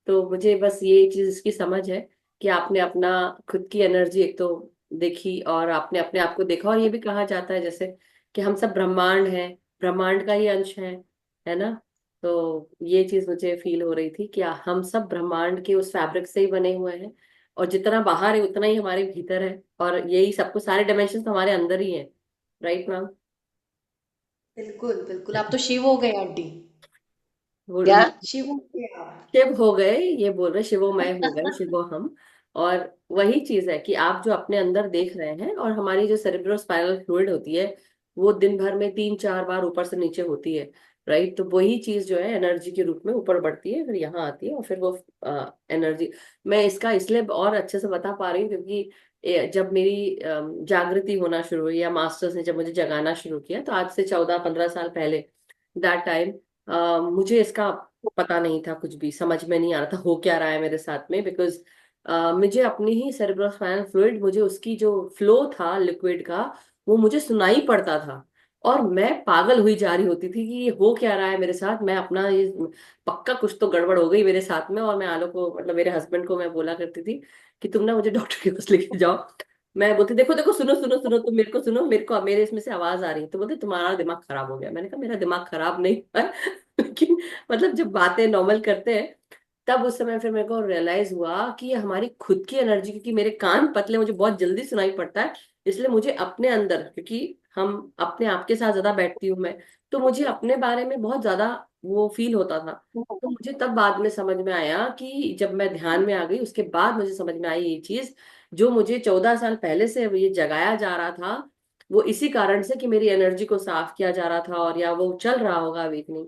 तो मुझे बस ये चीज इसकी समझ है कि आपने अपना खुद की एनर्जी एक तो देखी और आपने अपने आप को देखा। और ये भी कहा जाता है जैसे कि हम सब ब्रह्मांड हैं, ब्रह्मांड का ही अंश है ना। तो ये चीज मुझे फील हो रही थी कि हम सब ब्रह्मांड के उस फैब्रिक से ही बने हुए हैं और जितना बाहर है उतना ही हमारे भीतर है। और यही सब कुछ, सारे डायमेंशन तो हमारे अंदर ही है। Right ma'am? बिल्कुल बिल्कुल, आप तो शिव हो गए आंटी। वो क्या? शिव हो गए आप। शिव हो गए, ये बोल रहे शिवो मैं हो गए, शिवो हम। और वही चीज है कि आप जो अपने अंदर देख रहे हैं, और हमारी जो सेरेब्रो स्पाइनल फ्लूइड होती है वो दिन भर में 3-4 बार ऊपर से नीचे होती है। राइट? तो वही चीज जो है एनर्जी के रूप में ऊपर बढ़ती है, फिर यहाँ आती है और फिर वो एनर्जी। मैं इसका इसलिए और अच्छे से बता पा रही हूँ क्योंकि जब मेरी जागृति होना शुरू हुई या मास्टर्स ने जब मुझे जगाना शुरू किया, तो आज से 14-15 साल पहले, दैट टाइम मुझे इसका पता नहीं था, कुछ भी समझ में नहीं आ रहा था हो क्या रहा है मेरे साथ में। बिकॉज मुझे अपनी ही सेरेब्रोस्पाइनल फ्लूइड, मुझे उसकी जो फ्लो था लिक्विड का, वो मुझे सुनाई पड़ता था, और मैं पागल हुई जा रही होती थी कि ये हो क्या रहा है मेरे साथ। मैं अपना ये पक्का कुछ तो गड़बड़ हो गई मेरे साथ में। और मैं आलो को, मतलब मेरे हस्बैंड को मैं बोला करती थी कि तुम ना मुझे डॉक्टर के पास लेके जाओ। मैं बोलती देखो देखो, सुनो सुनो सुनो, तुम मेरे को सुनो, मेरे को मेरे इसमें से आवाज आ रही है। तो बोलते तुम्हारा दिमाग खराब हो गया। मैंने कहा मेरा दिमाग खराब नहीं हुआ है। लेकिन मतलब जब बातें नॉर्मल करते हैं, तब उस समय फिर मेरे को रियलाइज हुआ कि ये हमारी खुद की एनर्जी, क्योंकि मेरे कान पतले, मुझे बहुत जल्दी सुनाई पड़ता है। इसलिए मुझे अपने अंदर, क्योंकि हम अपने आप के साथ ज्यादा बैठती हूँ मैं, तो मुझे अपने बारे में बहुत ज्यादा वो फील होता था। तो मुझे तब बाद में समझ में आया कि जब मैं ध्यान में आ गई, उसके बाद मुझे समझ में आई ये चीज, जो मुझे 14 साल पहले से ये जगाया जा रहा था, वो इसी कारण से कि मेरी एनर्जी को साफ किया जा रहा था, और या वो चल रहा होगा अवेकनिंग।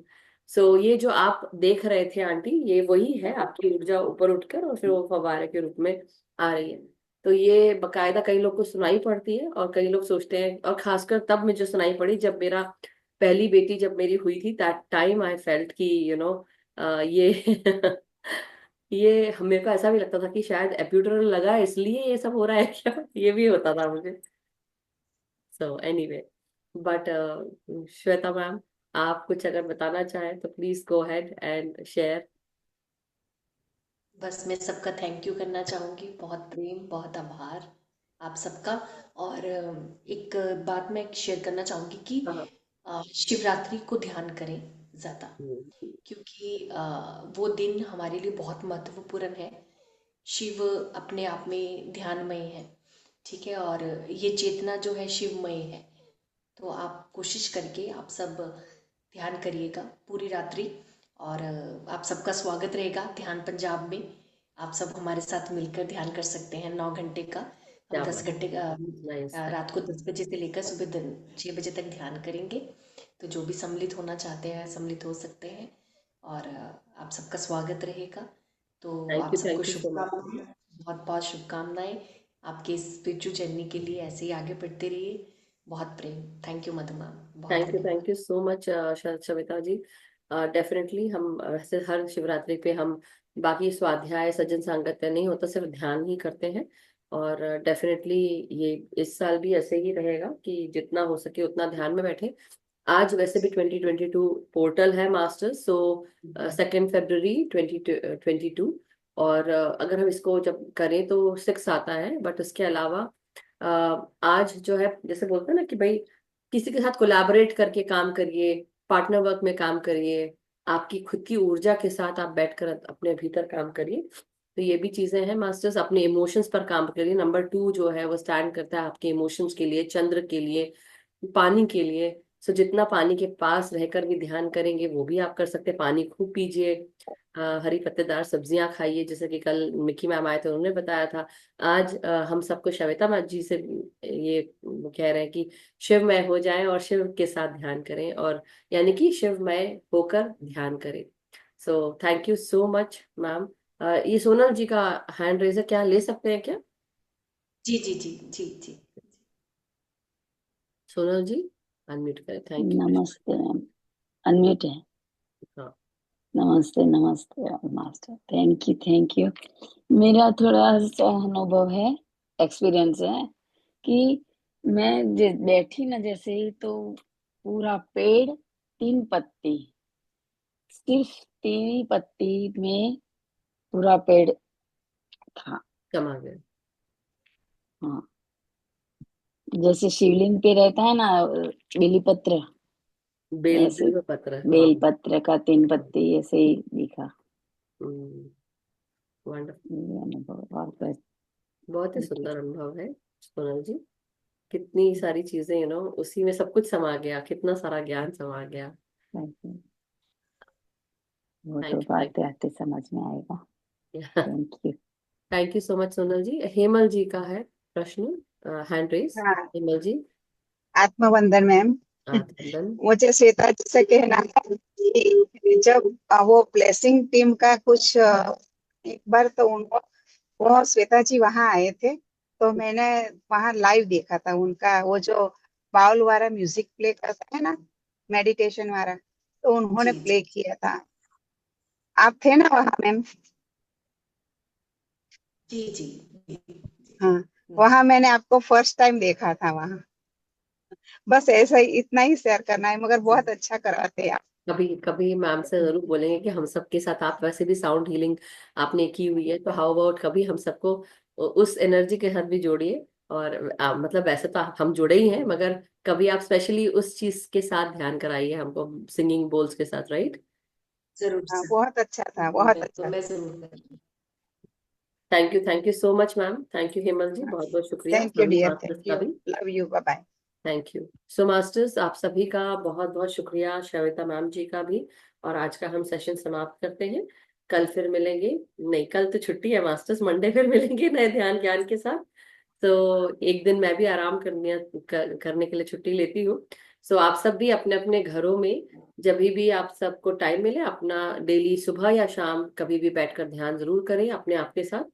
सो ये जो आप देख रहे थे आंटी, ये वही है, आपकी ऊर्जा ऊपर उठकर और फिर वो फव्वारे के रूप में आ रही है। तो ये बकायदा कई लोग को सुनाई पड़ती है, और कई लोग सोचते हैं, और खासकर तब मुझे सुनाई पड़ी जब मेरा पहली बेटी जब मेरी हुई थी, दैट टाइम आई फेल्ट कि ये ये मेरे को ऐसा भी लगता था कि शायद एप्यूटर लगा है इसलिए ये सब हो रहा है क्या। ये भी होता था मुझे। So anyway, but Shweta ma'am, आप कुछ अगर बताना चाहें तो please go ahead and share. बस मैं सबका थैंक यू करना चाहूँगी, बहुत प्रेम, बहुत आभार आप सबका। और एक बात मैं शेयर करना चाहूँगी कि हाँ। शिवरात्रि को ध्यान करें ज़्यादा, हम्म। क्योंकि वो दिन हमारे लिए बहुत महत्वपूर्ण है। शिव अपने आप में ध्यानमय है, ठीक है, और ये चेतना जो है शिवमय है। तो आप कोशिश करके आप सब ध्यान करिएगा पूरी रात्रि। और आप सबका स्वागत रहेगा ध्यान पंजाब में। आप सब हमारे साथ मिलकर ध्यान कर सकते हैं 9 घंटे का। हम क्या 10 घंटे का नाइस। रात को 10 बजे से लेकर सुबह 6 बजे तक ध्यान करेंगे। तो जो भी सम्मिलित होना चाहते हैं सम्मिलित हो सकते हैं, और आप सबका स्वागत रहेगा। तो आप सबको थैंक यू सो मच। शुभकामनाएं, बहुत बहुत शुभकामनाएं। आपके इस स्पिरिचुअल जर्नी के लिए ऐसे ही आगे बढ़ते रहिए। बहुत प्रेम। थैंक यू मधुमा, बहुत धन्यवाद। Thank you so much Savita ji. Definitely हम वैसे हर शिवरात्रि पे हम बाकी स्वाध्याय सज्जन सांगत्य नहीं होता, सिर्फ ध्यान ही करते हैं। और डेफिनेटली ये इस साल भी ऐसे ही रहेगा कि जितना हो सके उतना ध्यान में बैठे। आज वैसे भी 2022 पोर्टल है मास्टर्स, सो 2 फरवरी 2022। और अगर हम इसको जब करें तो 6 आता है, बट उसके अलावा आज जो है, जैसे बोलते हैं ना कि भाई किसी के साथ कोलैबोरेट करके काम करिए, पार्टनर वर्क में काम करिए, आपकी खुद की ऊर्जा के साथ आप बैठकर अपने भीतर काम करिए। तो ये भी चीजें हैं मास्टर्स। अपने इमोशंस पर काम करिए। नंबर 2 जो है वो स्टैंड करता है आपके इमोशंस के लिए, चंद्र के लिए, पानी के लिए। सो जितना पानी के पास रहकर भी ध्यान करेंगे वो भी आप कर सकते हैं। पानी खूब पीजिए, हरी पत्तेदार सब्जियां खाइए, जैसे कि कल मिकी मैम आए थे उन्होंने बताया था। आज हम सबको श्वेता मैम जी से ये कह रहे हैं कि शिवमय हो जाएं और शिव के साथ ध्यान करें, और यानी कि शिवमय होकर ध्यान करें। सो thank you so much ma'am. ये सोनल जी का हैंड रेजर क्या ले सकते हैं क्या? जी जी जी जी जी। सोनल जी अनम्यूट करें, थैंक यू। नमस्ते मैम, अनम्यूट है। हाँ। नमस्ते नमस्ते मास्टर, थैंक यू। मेरा थोड़ा सा अनुभव है, एक्सपीरियंस है कि मैं बैठी ना जैसे ही, तो पूरा पेड़ 3 पत्ती, सिर्फ 3 ही पत्ती में पूरा पेड़ था। कमा गए। हाँ, जैसे शिवलिंग पे रहता है ना बेली पत्र, ऐसे बिल्व पत्र, हाँ। बेल पत्र का 3 पत्ती ऐसे ही दिखा। वंडरफुल। ये अनुभव और बहुत ही सुंदर अनुभव है सोनल जी। कितनी सारी चीजें उसी में सब कुछ समा गया, कितना सारा ज्ञान समा गया। वो तो थैंक यू, बात आते समझ में आएगा। Thank you. Thank you so much Sonal ji. Hemal ji का है प्रश्न, हैंड रेस। हाँ, हेमल जी, आत्मवंदन मैम। आत्मदन। मुझे श्वेता जी से कहना है कि जब वो ब्लेसिंग टीम का कुछ एक बार तो उनको वो श्वेता जी वहां आए थे, तो मैंने वहां लाइव देखा था उनका, वो जो बाउल वाला म्यूजिक प्ले करता है ना, मेडिटेशन वाला, तो उन्होंने जी प्ले जी किया था। आप थे ना वहां मैम? जी जी जी। हाँ, हम्म, वहां मैंने आपको फर्स्ट टाइम देखा था वहां। बस ऐसा ही, इतना ही शेयर करना है, मगर बहुत अच्छा करवाते हैं आप। कभी कभी मैम से जरूर बोलेंगे कि हम सबके साथ, आप वैसे भी साउंड हीलिंग आपने की हुई है, तो हाउ अबाउट कभी हम सबको उस एनर्जी के साथ भी जोड़िए। और मतलब वैसे तो हम जुड़े ही हैं, मगर कभी आप स्पेशली उस चीज के साथ ध्यान कराइए हमको, सिंगिंग बोल्स के साथ, राइट? जरूर हाँ, सर, बहुत अच्छा था, बहुत बिल्कुल अच्छा मैं जरूर करूँगी। Thank you so much ma'am, thank you Hemal ji, था। बहुत बहुत शुक्रिया थैंक यू सभी डियर, मास्टर्स थैंक का यू, भी। Love you, bye bye. Thank you so masters, आप सभी का बहुत बहुत शुक्रिया, श्वेता मैम जी का भी। और आज का हम सेशन समाप्त करते हैं, कल फिर मिलेंगे। नहीं, कल तो छुट्टी है मास्टर्स, मंडे फिर मिलेंगे नए ध्यान ज्ञान के साथ। तो एक दिन मैं भी आराम करने के लिए छुट्टी लेती हूँ। सो आप सब भी अपने अपने घरों में जब भी आप सबको टाइम मिले, अपना डेली सुबह या शाम कभी भी बैठकर ध्यान जरूर करें अपने आप के साथ।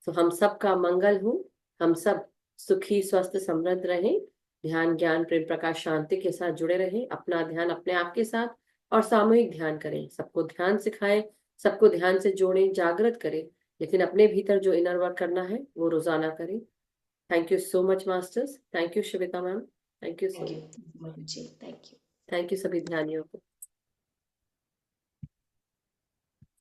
तो हम सब का मंगल हो, हम सब सुखी स्वस्थ समृद्ध रहें, ध्यान ज्ञान प्रेम प्रकाश शांति के साथ जुड़े रहें, अपना ध्यान अपने आप के साथ और सामूहिक ध्यान करें, सबको ध्यान सिखाएं, सबको ध्यान से जोड़ें, जागृत करें, लेकिन अपने भीतर जो इनर वर्क करना है वो रोजाना करें। Thank you so much masters, thank you Shweta ma'am, thank you so thank much, you ji, thank you. Thank you सभी ध्यानियों को।